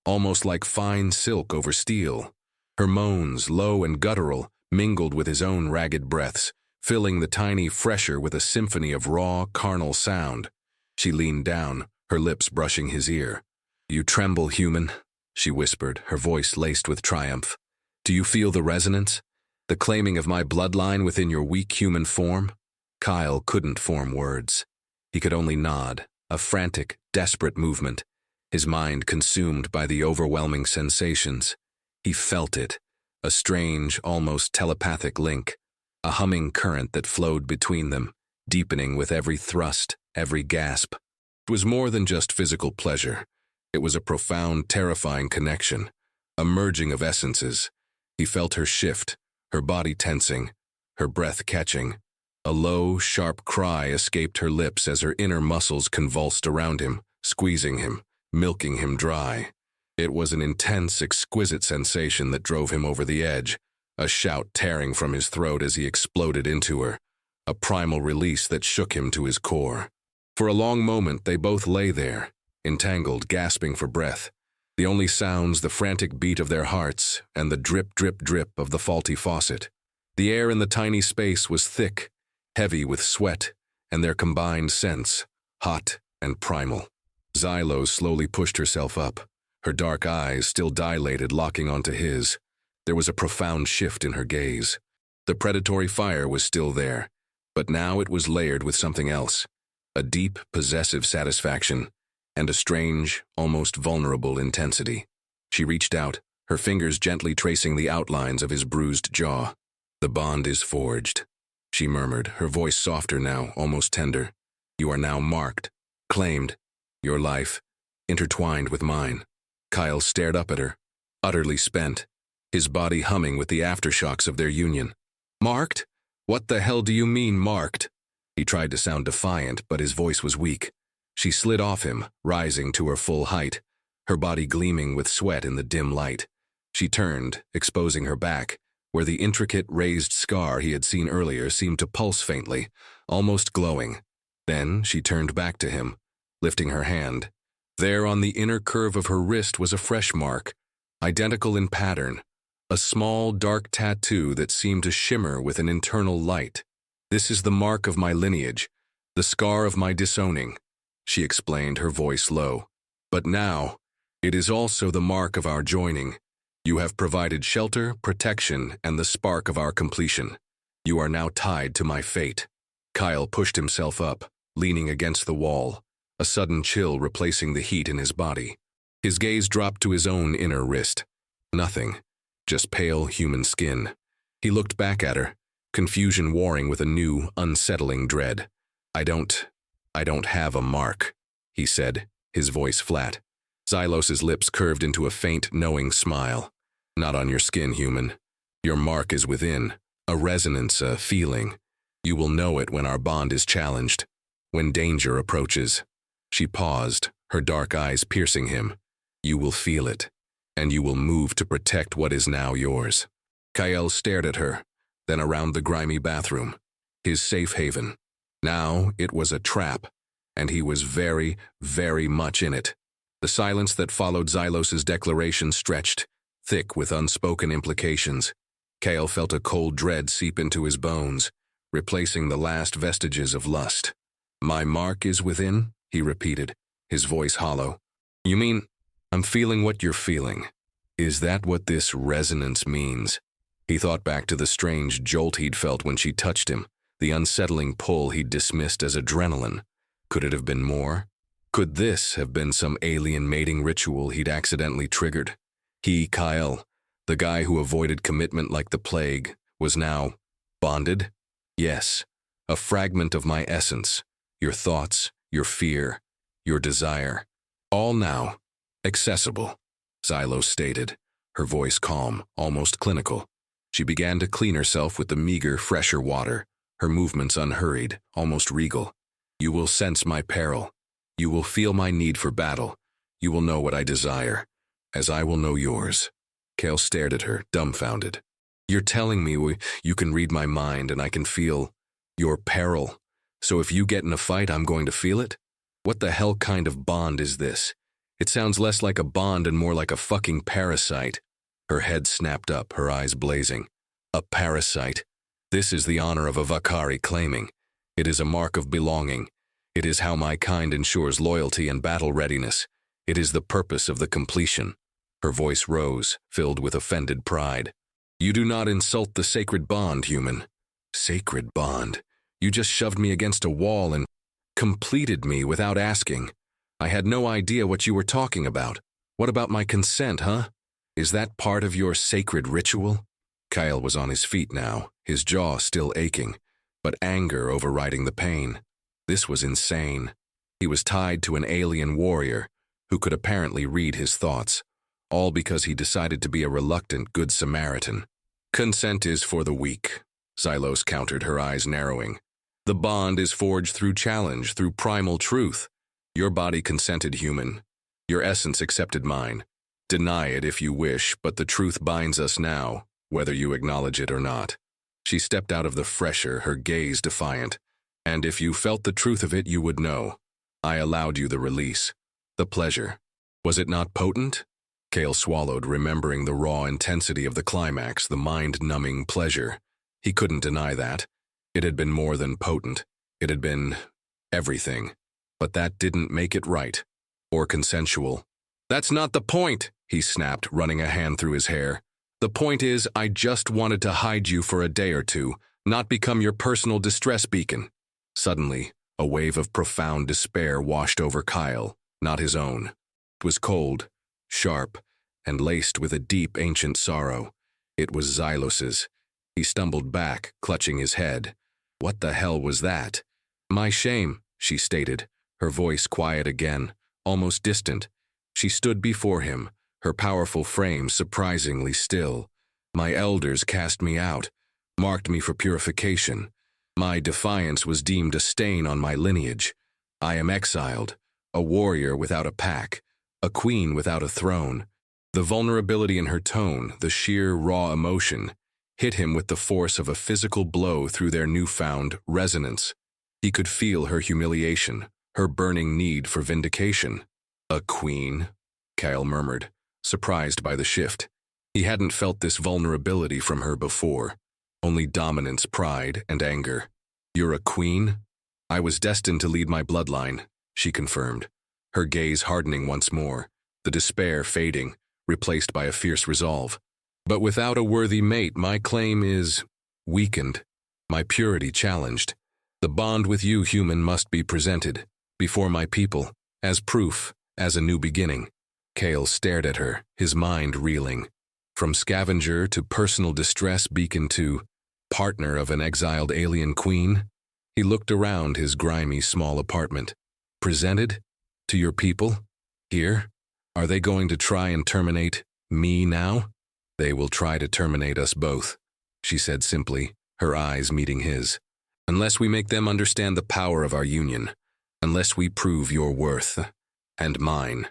almost like fine silk over steel. Her moans, low and guttural, mingled with his own ragged breaths, filling the tiny fresher with a symphony of raw, carnal sound. She leaned down, her lips brushing his ear. "You tremble, human," she whispered, her voice laced with triumph. "Do you feel the resonance? The claiming of my bloodline within your weak human form?" Kyle couldn't form words. He could only nod, a frantic, desperate movement, his mind consumed by the overwhelming sensations. He felt it, a strange, almost telepathic link, a humming current that flowed between them, deepening with every thrust, every gasp. It was more than just physical pleasure. It was a profound, terrifying connection, a merging of essences. He felt her shift, her body tensing, her breath catching. A low, sharp cry escaped her lips as her inner muscles convulsed around him, squeezing him, milking him dry. It was an intense, exquisite sensation that drove him over the edge, a shout tearing from his throat as he exploded into her, a primal release that shook him to his core. For a long moment they both lay there, entangled, gasping for breath. The only sounds the frantic beat of their hearts and the drip, drip, drip of the faulty faucet. The air in the tiny space was thick, heavy with sweat, and their combined scents, hot and primal. Xylos slowly pushed herself up, her dark eyes still dilated, locking onto his. There was a profound shift in her gaze. The predatory fire was still there, but now it was layered with something else, a deep, possessive satisfaction, and a strange, almost vulnerable intensity. She reached out, her fingers gently tracing the outlines of his bruised jaw. "The bond is forged," she murmured, her voice softer now, almost tender. "You are now marked, claimed, your life, intertwined with mine." Kyle stared up at her, utterly spent, his body humming with the aftershocks of their union. "Marked? What the hell do you mean, marked?" He tried to sound defiant, but his voice was weak. She slid off him, rising to her full height, her body gleaming with sweat in the dim light. She turned, exposing her back, where the intricate raised scar he had seen earlier seemed to pulse faintly, almost glowing. Then she turned back to him, lifting her hand. There on the inner curve of her wrist was a fresh mark, identical in pattern, a small, dark tattoo that seemed to shimmer with an internal light. "This is the mark of my lineage, the scar of my disowning," she explained, her voice low. "But now, it is also the mark of our joining. You have provided shelter, protection, and the spark of our completion. You are now tied to my fate." Kyle pushed himself up, leaning against the wall, a sudden chill replacing the heat in his body. His gaze dropped to his own inner wrist. Nothing, just pale human skin. He looked back at her, confusion warring with a new, unsettling dread. I don't have a mark," he said, his voice flat. Xylos's lips curved into a faint, knowing smile. "Not on your skin, human. Your mark is within, a resonance, a feeling. You will know it when our bond is challenged, when danger approaches." She paused, her dark eyes piercing him. "You will feel it, and you will move to protect what is now yours." Kyle stared at her, then around the grimy bathroom, his safe haven. Now it was a trap, and he was very, very much in it. The silence that followed Xylos's declaration stretched, thick with unspoken implications. Kale felt a cold dread seep into his bones, replacing the last vestiges of lust. "My mark is within?" he repeated, his voice hollow. "You mean, I'm feeling what you're feeling? Is that what this resonance means?" He thought back to the strange jolt he'd felt when she touched him, the unsettling pull he'd dismissed as adrenaline. Could it have been more? Could this have been some alien mating ritual he'd accidentally triggered? He, Kyle, the guy who avoided commitment like the plague, was now bonded? Yes, a fragment of my essence, your thoughts, your fear, your desire. All now accessible, Xylos stated, her voice calm, almost clinical. She began to clean herself with the meager, fresher water, her movements unhurried, almost regal. You will sense my peril. You will feel my need for battle. You will know what I desire, as I will know yours. Kale stared at her, dumbfounded. You're telling me you can read my mind and I can feel your peril. So if you get in a fight, I'm going to feel it? What the hell kind of bond is this? It sounds less like a bond and more like a fucking parasite. Her head snapped up, her eyes blazing. A parasite. This is the honor of a Vakari claiming. It is a mark of belonging. It is how my kind ensures loyalty and battle readiness. It is the purpose of the completion. Her voice rose, filled with offended pride. You do not insult the sacred bond, human. Sacred bond. You just shoved me against a wall and completed me without asking. I had no idea what you were talking about. What about my consent, huh? Is that part of your sacred ritual? Kyle was on his feet now, his jaw still aching, but anger overriding the pain. This was insane. He was tied to an alien warrior who could apparently read his thoughts, all because he decided to be a reluctant Good Samaritan. Consent is for the weak, Xylos countered, her eyes narrowing. The bond is forged through challenge, through primal truth. Your body consented, human. Your essence accepted mine. Deny it if you wish, but the truth binds us now, whether you acknowledge it or not. She stepped out of the fresher, her gaze defiant. And if you felt the truth of it, you would know. I allowed you the release. The pleasure. Was it not potent? Kale swallowed, remembering the raw intensity of the climax, the mind-numbing pleasure. He couldn't deny that. It had been more than potent. It had been everything. But that didn't make it right. Or consensual. That's not the point, he snapped, running a hand through his hair. The point is, I just wanted to hide you for a day or two, not become your personal distress beacon. Suddenly, a wave of profound despair washed over Kyle, not his own. It was cold, sharp, and laced with a deep, ancient sorrow. It was Xylos's. He stumbled back, clutching his head. What the hell was that? My shame, she stated, her voice quiet again, almost distant. She stood before him, her powerful frame surprisingly still. My elders cast me out, marked me for purification. My defiance was deemed a stain on my lineage. I am exiled, a warrior without a pack, a queen without a throne. The vulnerability in her tone, the sheer raw emotion, hit him with the force of a physical blow through their newfound resonance. He could feel her humiliation, her burning need for vindication. A queen, Kyle murmured, surprised by the shift. He hadn't felt this vulnerability from her before, only dominance, pride, and anger. You're a queen? I was destined to lead my bloodline, she confirmed, her gaze hardening once more, the despair fading, replaced by a fierce resolve. But without a worthy mate, my claim is weakened, my purity challenged. The bond with you, human, must be presented, before my people, as proof, as a new beginning. Kale stared at her, his mind reeling. From scavenger to personal distress beacon to partner of an exiled alien queen, he looked around his grimy small apartment. Presented? To your people? Here? Are they going to try and terminate me now? They will try to terminate us both, she said simply, her eyes meeting his. Unless we make them understand the power of our union, unless we prove your worth, and mine.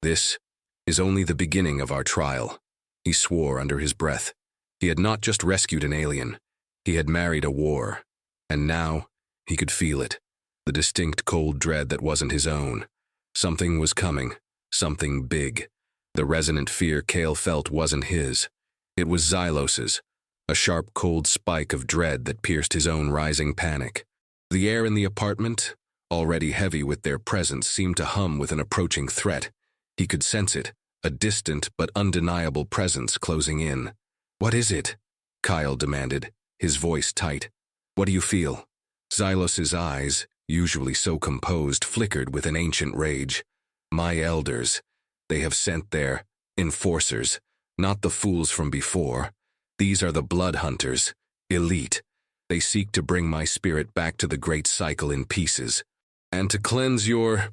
This is only the beginning of our trial, he swore under his breath. He had not just rescued an alien, he had married a war, and now he could feel it, the distinct cold dread that wasn't his own. Something was coming, something big. The resonant fear Kale felt wasn't his. It was Xylos's, a sharp cold spike of dread that pierced his own rising panic. The air in the apartment, already heavy with their presence, seemed to hum with an approaching threat. He could sense it, a distant but undeniable presence closing in. What is it? Kyle demanded, his voice tight. What do you feel? Xylos's eyes, usually so composed, flickered with an ancient rage. My elders, they have sent their enforcers, not the fools from before. These are the blood hunters, elite. They seek to bring my spirit back to the great cycle in pieces. And to cleanse your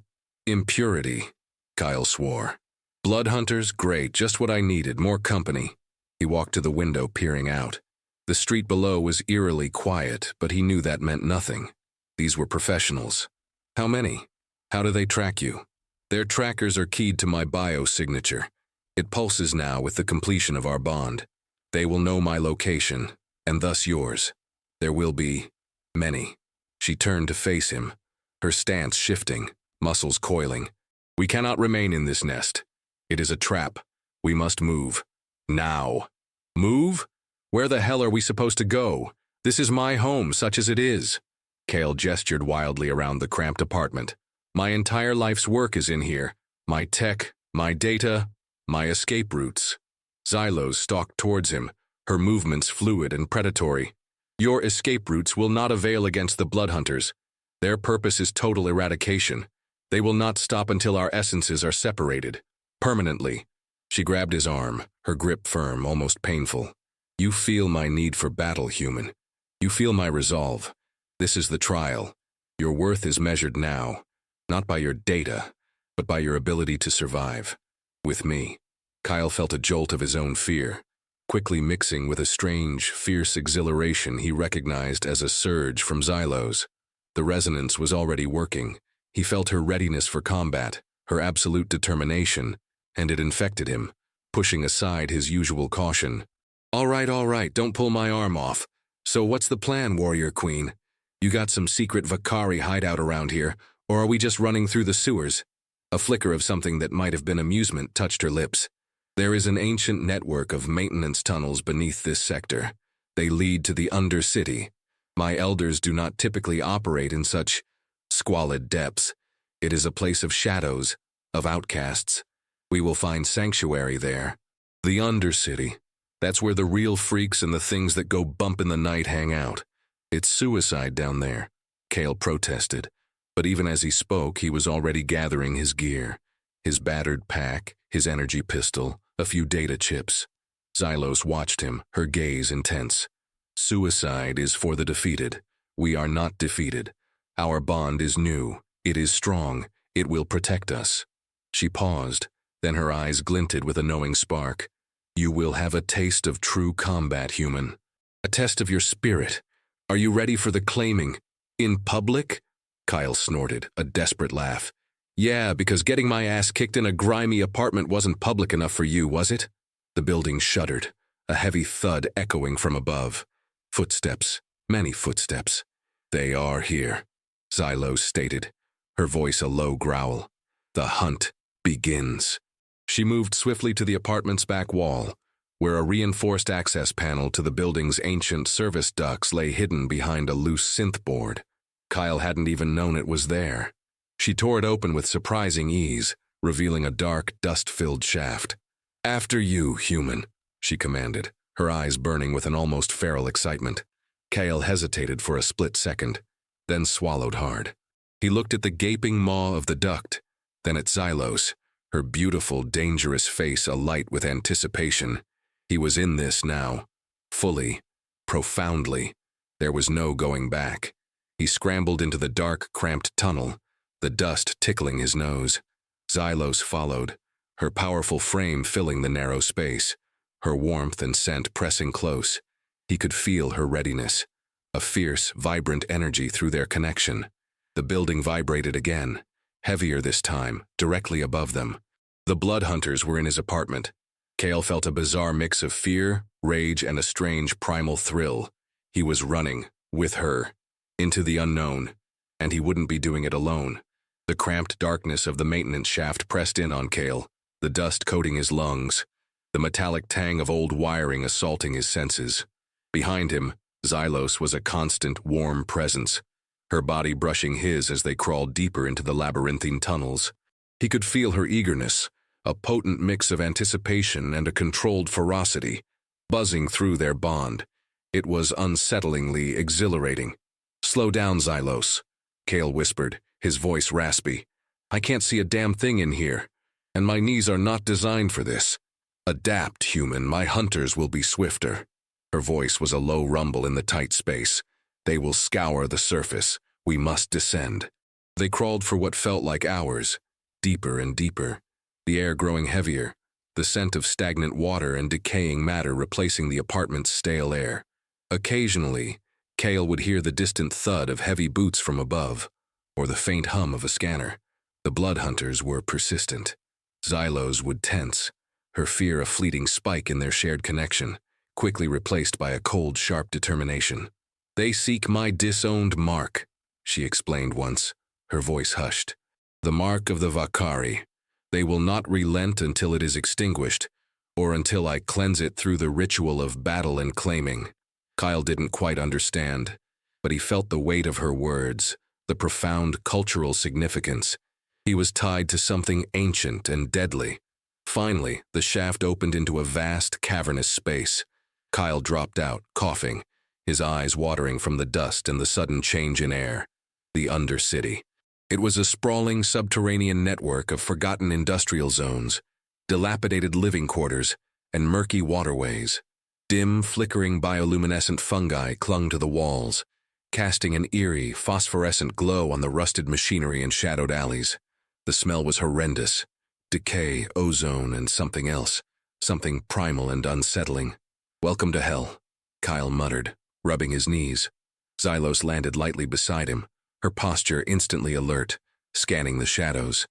impurity, Kyle swore. Blood hunters, great, just what I needed, more company. He walked to the window, peering out. The street below was eerily quiet, but he knew that meant nothing. These were professionals. How many? How do they track you? Their trackers are keyed to my biosignature. It pulses now with the completion of our bond. They will know my location, and thus yours. There will be many. She turned to face him, her stance shifting, muscles coiling. We cannot remain in this nest. It is a trap. We must move. Now. Move? Where the hell are we supposed to go? This is my home, such as it is. Cale gestured wildly around the cramped apartment. My entire life's work is in here. My tech, my data, my escape routes. Xylos stalked towards him, her movements fluid and predatory. Your escape routes will not avail against the blood hunters. Their purpose is total eradication. They will not stop until our essences are separated. Permanently. She grabbed his arm, her grip firm, almost painful. You feel my need for battle, human. You feel my resolve. This is the trial. Your worth is measured now, not by your data, but by your ability to survive. With me. Kyle felt a jolt of his own fear, quickly mixing with a strange, fierce exhilaration he recognized as a surge from Xylos. The resonance was already working. He felt her readiness for combat, her absolute determination, and it infected him, pushing aside his usual caution. All right, don't pull my arm off. So what's the plan, warrior queen? You got some secret Vakari hideout around here, or are we just running through the sewers? A flicker of something that might have been amusement touched her lips. There is an ancient network of maintenance tunnels beneath this sector. They lead to the Undercity. My elders do not typically operate in such squalid depths. It is a place of shadows, of outcasts. We will find sanctuary there. The Undercity. That's where the real freaks and the things that go bump in the night hang out. It's suicide down there, Cale protested. But even as he spoke, he was already gathering his gear. His battered pack, his energy pistol, a few data chips. Xylos watched him, her gaze intense. Suicide is for the defeated. We are not defeated. Our bond is new. It is strong. It will protect us. She paused, then her eyes glinted with a knowing spark. You will have a taste of true combat, human. A test of your spirit. Are you ready for the claiming? In public? Kyle snorted, a desperate laugh. Yeah, because getting my ass kicked in a grimy apartment wasn't public enough for you, was it? The building shuddered, a heavy thud echoing from above. Footsteps, many footsteps. They are here, Xylos stated, her voice a low growl. The hunt begins. She moved swiftly to the apartment's back wall, where a reinforced access panel to the building's ancient service ducts lay hidden behind a loose synth board. Kyle hadn't even known it was there. She tore it open with surprising ease, revealing a dark, dust-filled shaft. After you, human, she commanded, her eyes burning with an almost feral excitement. Kyle hesitated for a split second, then swallowed hard. He looked at the gaping maw of the duct, then at Xylos, her beautiful, dangerous face alight with anticipation. He was in this now, fully, profoundly. There was no going back. He scrambled into the dark, cramped tunnel, the dust tickling his nose. Xylos followed, her powerful frame filling the narrow space, her warmth and scent pressing close. He could feel her readiness, a fierce, vibrant energy through their connection. The building vibrated again, heavier this time, directly above them. The blood hunters were in his apartment. Cale felt a bizarre mix of fear, rage, and a strange primal thrill. He was running, with her, into the unknown, and he wouldn't be doing it alone. The cramped darkness of the maintenance shaft pressed in on Cale, the dust coating his lungs, the metallic tang of old wiring assaulting his senses. Behind him, Xylos was a constant, warm presence, her body brushing his as they crawled deeper into the labyrinthine tunnels. He could feel her eagerness, a potent mix of anticipation and a controlled ferocity, buzzing through their bond. It was unsettlingly exhilarating. "Slow down, Xylos," Kale whispered, his voice raspy. "I can't see a damn thing in here, and my knees are not designed for this. Adapt, human, my hunters will be swifter." Her voice was a low rumble in the tight space. "They will scour the surface. We must descend." They crawled for what felt like hours, deeper and deeper, the air growing heavier, the scent of stagnant water and decaying matter replacing the apartment's stale air. Occasionally, Kale would hear the distant thud of heavy boots from above, or the faint hum of a scanner. The blood hunters were persistent. Xylos would tense, her fear a fleeting spike in their shared connection, quickly replaced by a cold, sharp determination. "They seek my disowned mark," she explained once, her voice hushed. "The mark of the Vakari. They will not relent until it is extinguished, or until I cleanse it through the ritual of battle and claiming." Kyle didn't quite understand, but he felt the weight of her words, the profound cultural significance. He was tied to something ancient and deadly. Finally, the shaft opened into a vast, cavernous space. Kyle dropped out, coughing, his eyes watering from the dust and the sudden change in air. The Undercity. It was a sprawling subterranean network of forgotten industrial zones, dilapidated living quarters, and murky waterways. Dim, flickering bioluminescent fungi clung to the walls, casting an eerie, phosphorescent glow on the rusted machinery and shadowed alleys. The smell was horrendous. Decay, ozone, and something else. Something primal and unsettling. "Welcome to hell," Kyle muttered, rubbing his knees. Xylos landed lightly beside him, her posture instantly alert, scanning the shadows.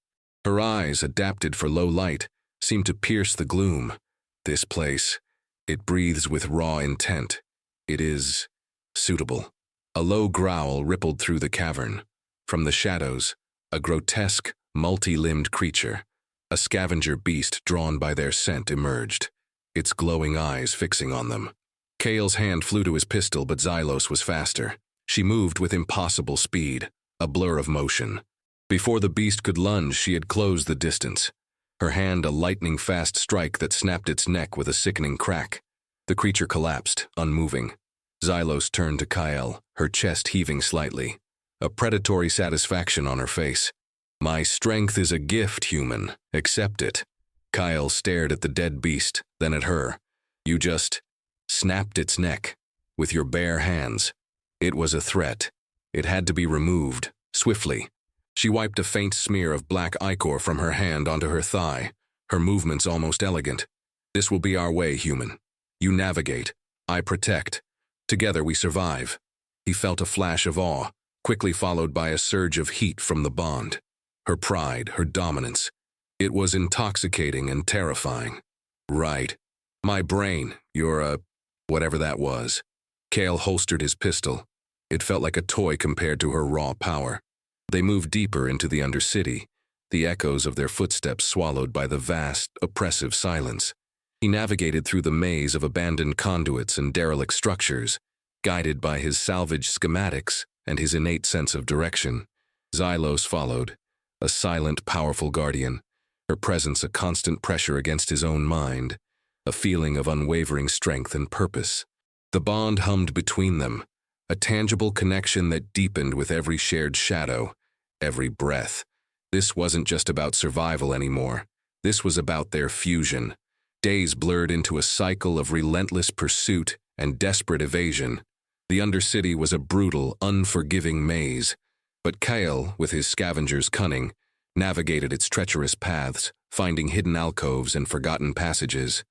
Her eyes, adapted for low light, seemed to pierce the gloom. "This place, it breathes with raw intent. It is suitable." A low growl rippled through the cavern. From the shadows, a grotesque, multi-limbed creature, a scavenger beast drawn by their scent, emerged, its glowing eyes fixing on them. Kale's hand flew to his pistol, but Xylos was faster. She moved with impossible speed, a blur of motion. Before the beast could lunge, she had closed the distance, her hand a lightning-fast strike that snapped its neck with a sickening crack. The creature collapsed, unmoving. Xylos turned to Kyle, her chest heaving slightly, a predatory satisfaction on her face. "My strength is a gift, human. Accept it." Kyle stared at the dead beast, then at her. "You just snapped its neck, with your bare hands." It was a threat. It had to be removed, swiftly. She wiped a faint smear of black ichor from her hand onto her thigh, her movements almost elegant. "This will be our way, human. You navigate. I protect. Together we survive." He felt a flash of awe, quickly followed by a surge of heat from the bond. Her pride, her dominance. It was intoxicating and terrifying. "Right. My brain, you're a whatever that was." Kale holstered his pistol. It felt like a toy compared to her raw power. They moved deeper into the Undercity, the echoes of their footsteps swallowed by the vast, oppressive silence. He navigated through the maze of abandoned conduits and derelict structures, guided by his salvaged schematics and his innate sense of direction. Xylos followed, a silent, powerful guardian, her presence a constant pressure against his own mind, a feeling of unwavering strength and purpose. The bond hummed between them, a tangible connection that deepened with every shared shadow, every breath. This wasn't just about survival anymore. This was about their fusion. Days blurred into a cycle of relentless pursuit and desperate evasion. The Undercity was a brutal, unforgiving maze, but Kale, with his scavenger's cunning, navigated its treacherous paths, finding hidden alcoves and forgotten passages.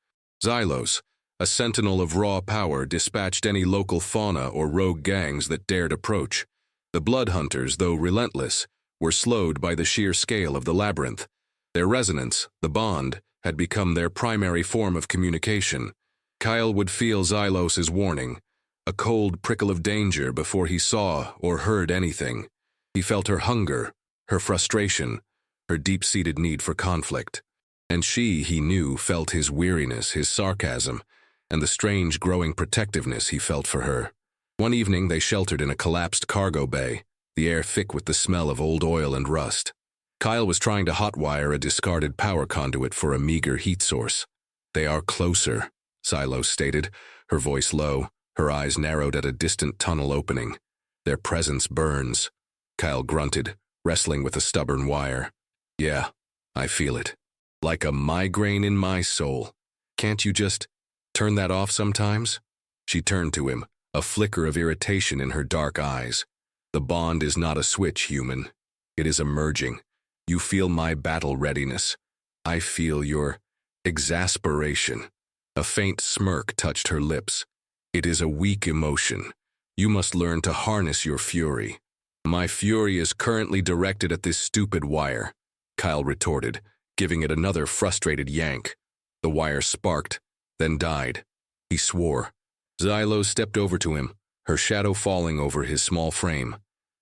Xylos, a sentinel of raw power, dispatched any local fauna or rogue gangs that dared approach. The blood hunters, though relentless, were slowed by the sheer scale of the labyrinth. Their resonance, the bond, had become their primary form of communication. Kyle would feel Xylos's warning, a cold prickle of danger before he saw or heard anything. He felt her hunger, her frustration, her deep-seated need for conflict. And she, he knew, felt his weariness, his sarcasm, and the strange growing protectiveness he felt for her. One evening they sheltered in a collapsed cargo bay, the air thick with the smell of old oil and rust. Kyle was trying to hotwire a discarded power conduit for a meager heat source. "They are closer," Xylos stated, her voice low, her eyes narrowed at a distant tunnel opening. Their presence burns. Kyle grunted, wrestling with a stubborn wire. Yeah, I feel it. Like a migraine in my soul. Can't you just turn that off sometimes? She turned to him, a flicker of irritation in her dark eyes. The bond is not a switch, human. It is emerging. You feel my battle readiness. I feel your exasperation. A faint smirk touched her lips. It is a weak emotion. You must learn to harness your fury. My fury is currently directed at this stupid wire, Kyle retorted, giving it another frustrated yank. The wire sparked, then died. He swore. Xylos stepped over to him, her shadow falling over his small frame.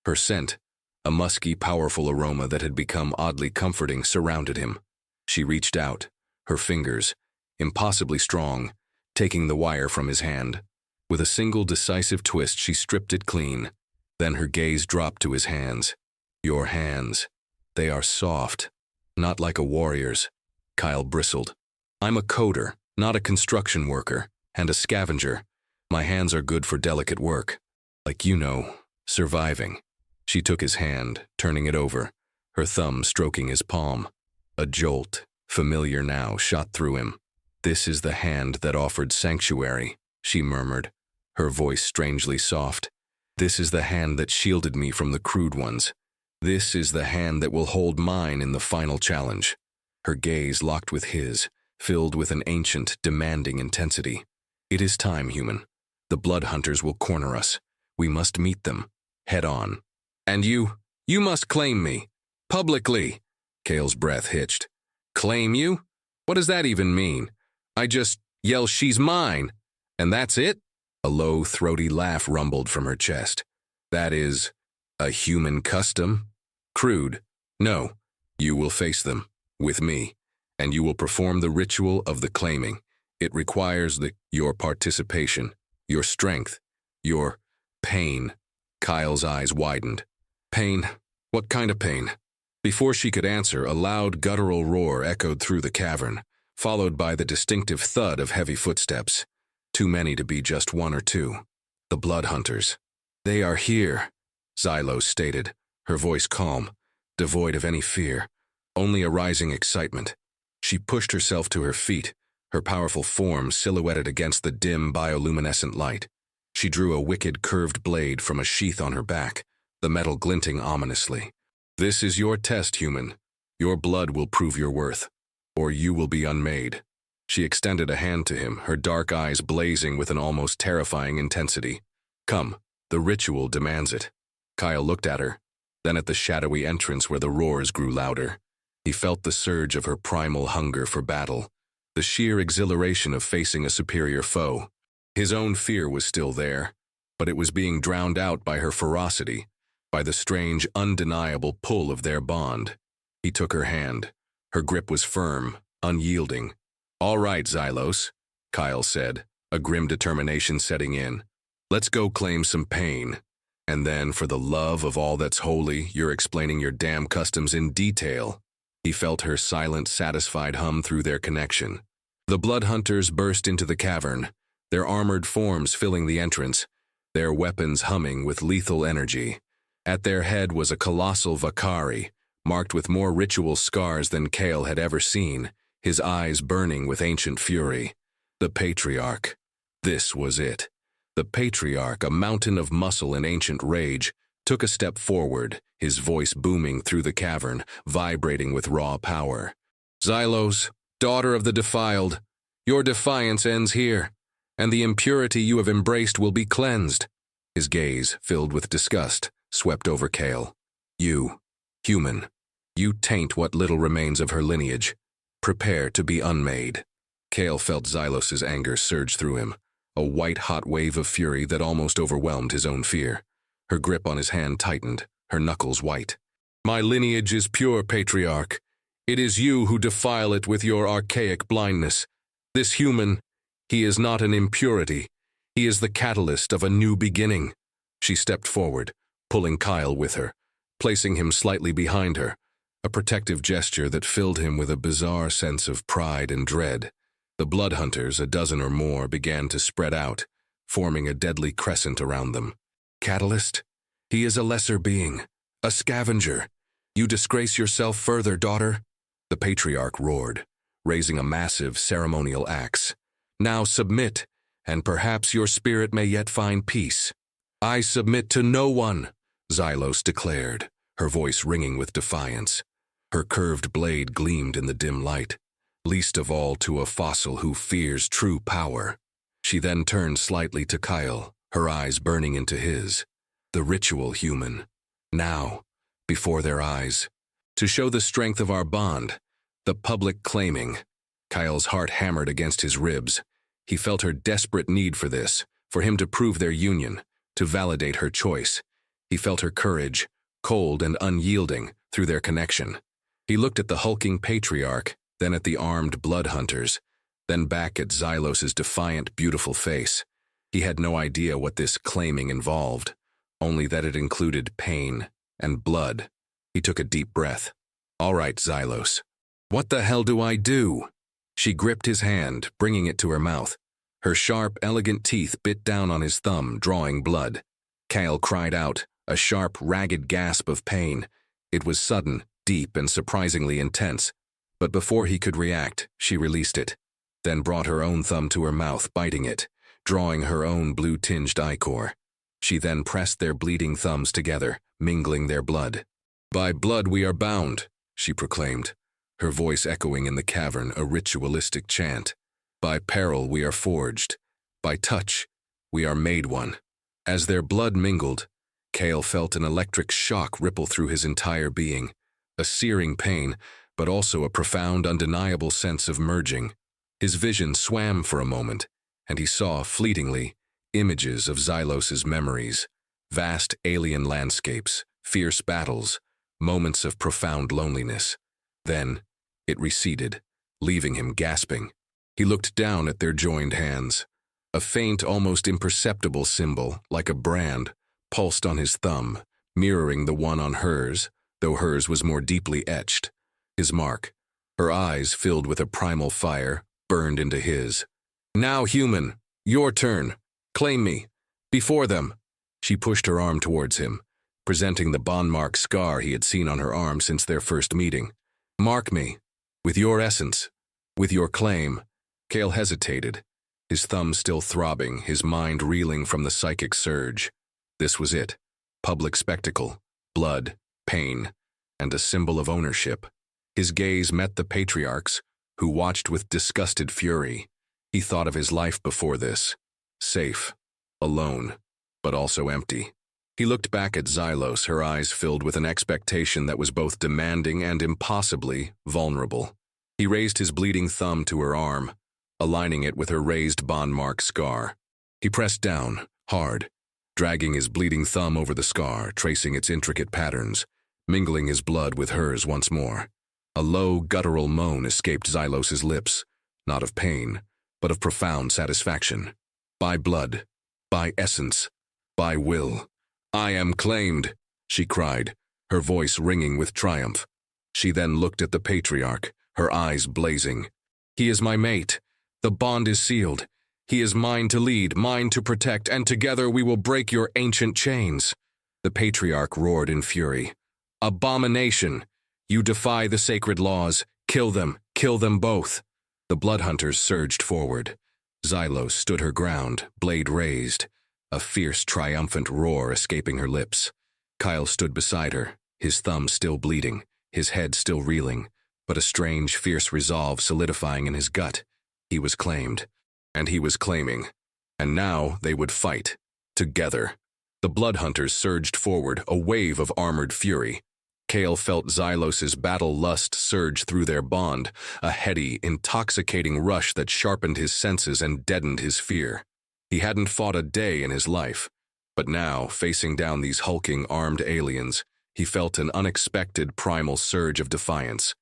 Her scent, a musky, powerful aroma that had become oddly comforting, surrounded him. She reached out, her fingers, impossibly strong, taking the wire from his hand. With a single decisive twist, she stripped it clean. Then her gaze dropped to his hands. Your hands. They are soft, not like a warrior's. Kyle bristled. I'm a coder, not a construction worker, and a scavenger. My hands are good for delicate work. Like surviving. She took his hand, turning it over, her thumb stroking his palm. A jolt, familiar now, shot through him. This is the hand that offered sanctuary, she murmured, her voice strangely soft. This is the hand that shielded me from the crude ones. This is the hand that will hold mine in the final challenge. Her gaze locked with his, filled with an ancient, demanding intensity. It is time, human. The blood hunters will corner us. We must meet them, head on. And you must claim me. Publicly. Kale's breath hitched. Claim you? What does that even mean? I just yell, she's mine. And that's it? A low, throaty laugh rumbled from her chest. That is a human custom? Crude. No, you will face them, with me, and you will perform the ritual of the claiming. It requires your participation, your strength, your pain. Kyle's eyes widened. Pain? What kind of pain? Before she could answer, a loud guttural roar echoed through the cavern, followed by the distinctive thud of heavy footsteps. Too many to be just one or two. The blood hunters. They are here, Xylos stated, her voice calm, devoid of any fear, only a rising excitement. She pushed herself to her feet, her powerful form silhouetted against the dim bioluminescent light. She drew a wicked curved blade from a sheath on her back, the metal glinting ominously. This is your test, human. Your blood will prove your worth, or you will be unmade. She extended a hand to him, her dark eyes blazing with an almost terrifying intensity. Come, the ritual demands it. Kyle looked at her, then at the shadowy entrance where the roars grew louder. He felt the surge of her primal hunger for battle, the sheer exhilaration of facing a superior foe. His own fear was still there, but it was being drowned out by her ferocity, by the strange, undeniable pull of their bond. He took her hand. Her grip was firm, unyielding. All right, Xylos, Kyle said, a grim determination setting in. Let's go claim some pain. And then, for the love of all that's holy, you're explaining your damn customs in detail. He felt her silent, satisfied hum through their connection. The blood hunters burst into the cavern, their armored forms filling the entrance, their weapons humming with lethal energy. At their head was a colossal Vakari, marked with more ritual scars than Kale had ever seen, his eyes burning with ancient fury. The Patriarch. This was it. The Patriarch, a mountain of muscle and ancient rage, took a step forward, his voice booming through the cavern, vibrating with raw power. Xylos, daughter of the defiled, your defiance ends here, and the impurity you have embraced will be cleansed. His gaze, filled with disgust, swept over Kale. You, human, you taint what little remains of her lineage. Prepare to be unmade. Kale felt Xylos's anger surge through him, a white-hot wave of fury that almost overwhelmed his own fear. Her grip on his hand tightened, her knuckles white. My lineage is pure, Patriarch. It is you who defile it with your archaic blindness. This human, he is not an impurity. He is the catalyst of a new beginning. She stepped forward, pulling Kyle with her, placing him slightly behind her, a protective gesture that filled him with a bizarre sense of pride and dread. The blood hunters, a dozen or more, began to spread out, forming a deadly crescent around them. Catalyst? He is a lesser being, a scavenger. You disgrace yourself further, daughter. The patriarch roared, raising a massive ceremonial axe. Now submit, and perhaps your spirit may yet find peace. I submit to no one, Xylos declared, her voice ringing with defiance. Her curved blade gleamed in the dim light, least of all to a fossil who fears true power. She then turned slightly to Kyle, her eyes burning into his. The ritual human, now, before their eyes. To show the strength of our bond, the public claiming. Kyle's heart hammered against his ribs. He felt her desperate need for this, for him to prove their union, to validate her choice. He felt her courage, cold and unyielding, through their connection. He looked at the hulking patriarch, then at the armed blood hunters, then back at Xylos's defiant, beautiful face. He had no idea what this claiming involved, only that it included pain and blood. He took a deep breath. All right, Xylos. What the hell do I do? She gripped his hand, bringing it to her mouth. Her sharp, elegant teeth bit down on his thumb, drawing blood. Kyle cried out, a sharp, ragged gasp of pain. It was sudden, deep, and surprisingly intense. But before he could react, she released it, then brought her own thumb to her mouth, biting it, drawing her own blue-tinged ichor. She then pressed their bleeding thumbs together, mingling their blood. By blood we are bound, she proclaimed, her voice echoing in the cavern a ritualistic chant. By peril we are forged. By touch, we are made one. As their blood mingled, Kale felt an electric shock ripple through his entire being, a searing pain, but also a profound, undeniable sense of merging. His vision swam for a moment, and he saw, fleetingly, images of Xylos's memories, vast alien landscapes, fierce battles, moments of profound loneliness. Then, it receded, leaving him gasping. He looked down at their joined hands. A faint, almost imperceptible symbol, like a brand, pulsed on his thumb, mirroring the one on hers, though hers was more deeply etched. His mark, her eyes filled with a primal fire, burned into his. Now, human, your turn. Claim me. Before them. She pushed her arm towards him, presenting the bond-mark scar he had seen on her arm since their first meeting. Mark me. With your essence. With your claim. Kale hesitated, his thumb still throbbing, his mind reeling from the psychic surge. This was it. Public spectacle, blood, pain, and a symbol of ownership. His gaze met the patriarch's, who watched with disgusted fury. He thought of his life before this. Safe, alone, but also empty. He looked back at Xylos, her eyes filled with an expectation that was both demanding and impossibly vulnerable. He raised his bleeding thumb to her arm, aligning it with her raised bond-mark scar. He pressed down, hard, dragging his bleeding thumb over the scar, tracing its intricate patterns, mingling his blood with hers once more. A low, guttural moan escaped Xylos's lips, not of pain, but of profound satisfaction. By blood, by essence, by will. I am claimed, she cried, her voice ringing with triumph. She then looked at the patriarch, her eyes blazing. He is my mate. The bond is sealed. He is mine to lead, mine to protect, and together we will break your ancient chains. The patriarch roared in fury. Abomination! You defy the sacred laws. Kill them both. The blood hunters surged forward. Xylos stood her ground, blade raised, a fierce, triumphant roar escaping her lips. Kyle stood beside her, his thumb still bleeding, his head still reeling, but a strange, fierce resolve solidifying in his gut. He was claimed, and he was claiming, and now they would fight, together. The blood hunters surged forward, a wave of armored fury. Kale felt Xylos's battle lust surge through their bond, a heady, intoxicating rush that sharpened his senses and deadened his fear. He hadn't fought a day in his life, but now, facing down these hulking, armed aliens, he felt an unexpected primal surge of defiance.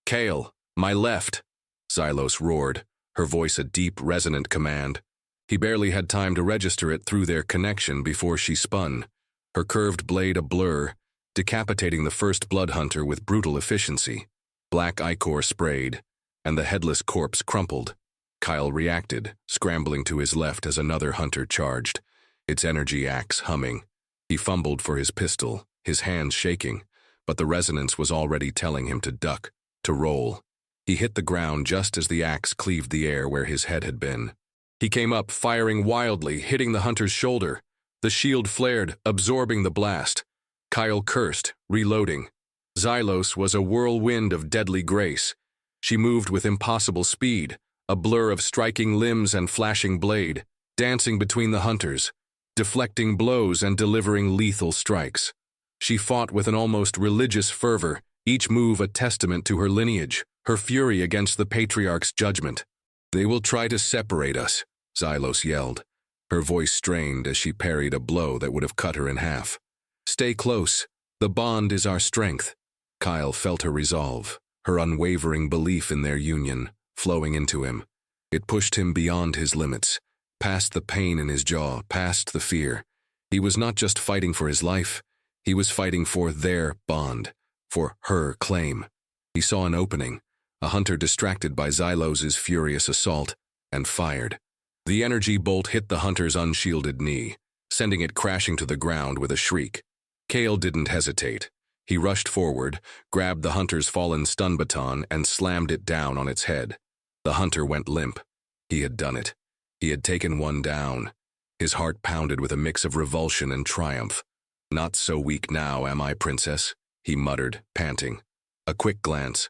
Kale, my left! Xylos roared, her voice a deep, resonant command. He barely had time to register it through their connection before she spun, her curved blade a blur, decapitating the first blood hunter with brutal efficiency. Black ichor sprayed, and the headless corpse crumpled. Kyle reacted, scrambling to his left as another hunter charged, its energy axe humming. He fumbled for his pistol, his hands shaking, but the resonance was already telling him to duck, to roll. He hit the ground just as the axe cleaved the air where his head had been. He came up, firing wildly, hitting the hunter's shoulder. The shield flared, absorbing the blast. Kyle cursed, reloading. Xylos was a whirlwind of deadly grace. She moved with impossible speed, a blur of striking limbs and flashing blade, dancing between the hunters, deflecting blows and delivering lethal strikes. She fought with an almost religious fervor, each move a testament to her lineage, her fury against the Patriarch's judgment. "They will try to separate us," Xylos yelled. Her voice strained as she parried a blow that would have cut her in half. "Stay close. The bond is our strength." Kyle felt her resolve, her unwavering belief in their union, flowing into him. It pushed him beyond his limits, past the pain in his jaw, past the fear. He was not just fighting for his life, he was fighting for their bond, for her claim. He saw an opening, a hunter distracted by Xylos's furious assault, and fired. The energy bolt hit the hunter's unshielded knee, sending it crashing to the ground with a shriek. Kale didn't hesitate. He rushed forward, grabbed the hunter's fallen stun baton, and slammed it down on its head. The hunter went limp. He had done it. He had taken one down. His heart pounded with a mix of revulsion and triumph. "Not so weak now, am I, princess?" he muttered, panting. A quick glance.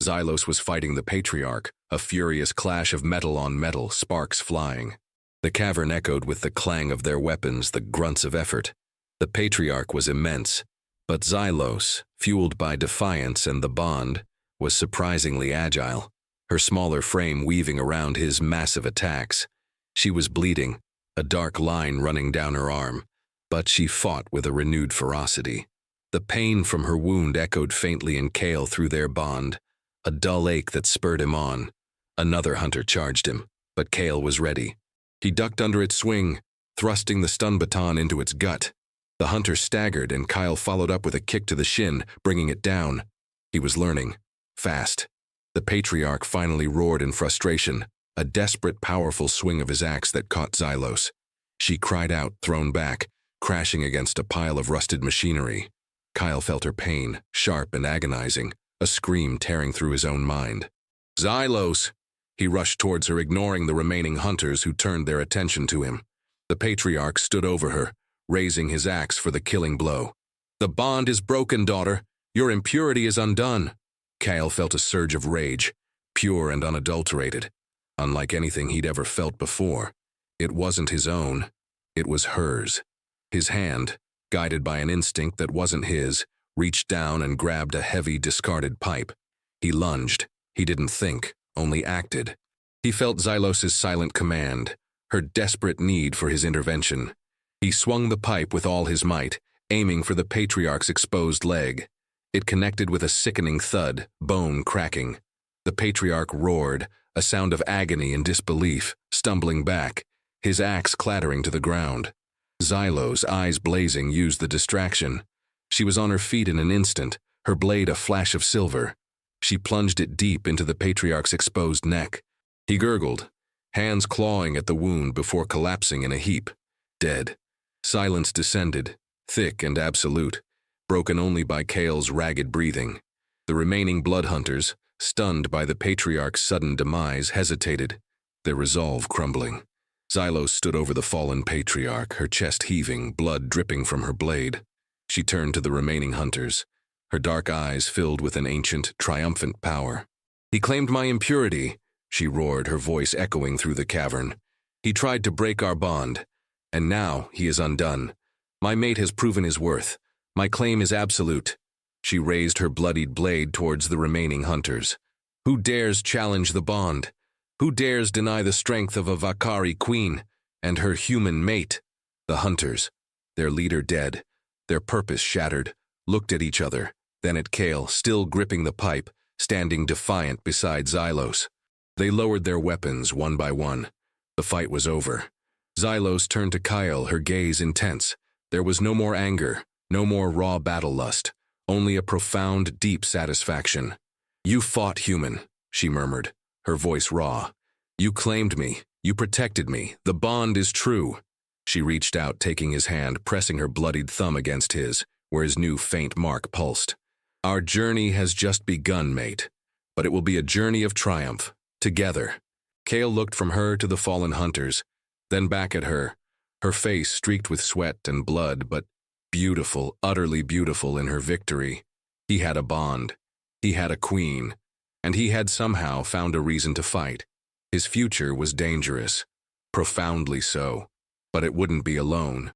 Xylos was fighting the Patriarch, a furious clash of metal on metal, sparks flying. The cavern echoed with the clang of their weapons, the grunts of effort. The Patriarch was immense, but Xylos, fueled by defiance and the bond, was surprisingly agile, her smaller frame weaving around his massive attacks. She was bleeding, a dark line running down her arm, but she fought with a renewed ferocity. The pain from her wound echoed faintly in Kale through their bond, a dull ache that spurred him on. Another hunter charged him, but Kale was ready. He ducked under its swing, thrusting the stun baton into its gut. The hunter staggered, and Kyle followed up with a kick to the shin, bringing it down. He was learning. Fast. The Patriarch finally roared in frustration, a desperate, powerful swing of his axe that caught Xylos. She cried out, thrown back, crashing against a pile of rusted machinery. Kyle felt her pain, sharp and agonizing, a scream tearing through his own mind. "Xylos!" He rushed towards her, ignoring the remaining hunters who turned their attention to him. The Patriarch stood over her, raising his axe for the killing blow. "The bond is broken, daughter. Your impurity is undone." Kyle felt a surge of rage, pure and unadulterated, unlike anything he'd ever felt before. It wasn't his own. It was hers. His hand, guided by an instinct that wasn't his, reached down and grabbed a heavy, discarded pipe. He lunged. He didn't think, only acted. He felt Xylos's silent command, her desperate need for his intervention. He swung the pipe with all his might, aiming for the Patriarch's exposed leg. It connected with a sickening thud, bone cracking. The Patriarch roared, a sound of agony and disbelief, stumbling back, his axe clattering to the ground. Xylos, eyes blazing, used the distraction. She was on her feet in an instant, her blade a flash of silver. She plunged it deep into the Patriarch's exposed neck. He gurgled, hands clawing at the wound before collapsing in a heap. Dead. Silence descended, thick and absolute, broken only by Kale's ragged breathing. The remaining blood hunters, stunned by the Patriarch's sudden demise, hesitated, their resolve crumbling. Xylos stood over the fallen Patriarch, her chest heaving, blood dripping from her blade. She turned to the remaining hunters, her dark eyes filled with an ancient, triumphant power. "He claimed my impurity," she roared, her voice echoing through the cavern. "He tried to break our bond, and now he is undone. My mate has proven his worth. My claim is absolute." She raised her bloodied blade towards the remaining hunters. "Who dares challenge the bond? Who dares deny the strength of a Vakari queen and her human mate?" The hunters, their leader dead, their purpose shattered, looked at each other, then at Kale, still gripping the pipe, standing defiant beside Xylos. They lowered their weapons one by one. The fight was over. Xylos turned to Kyle, her gaze intense. There was no more anger, no more raw battle lust, only a profound, deep satisfaction. "You fought, human," she murmured, her voice raw. "You claimed me. You protected me. The bond is true." She reached out, taking his hand, pressing her bloodied thumb against his, where his new faint mark pulsed. Our journey has just begun, mate. But it will be a journey of triumph, together. Kale looked from her to the fallen hunters, then back at her, her face streaked with sweat and blood, but beautiful, utterly beautiful in her victory. He had a bond. He had a queen. And he had somehow found a reason to fight. His future was dangerous, profoundly so. But it wouldn't be alone.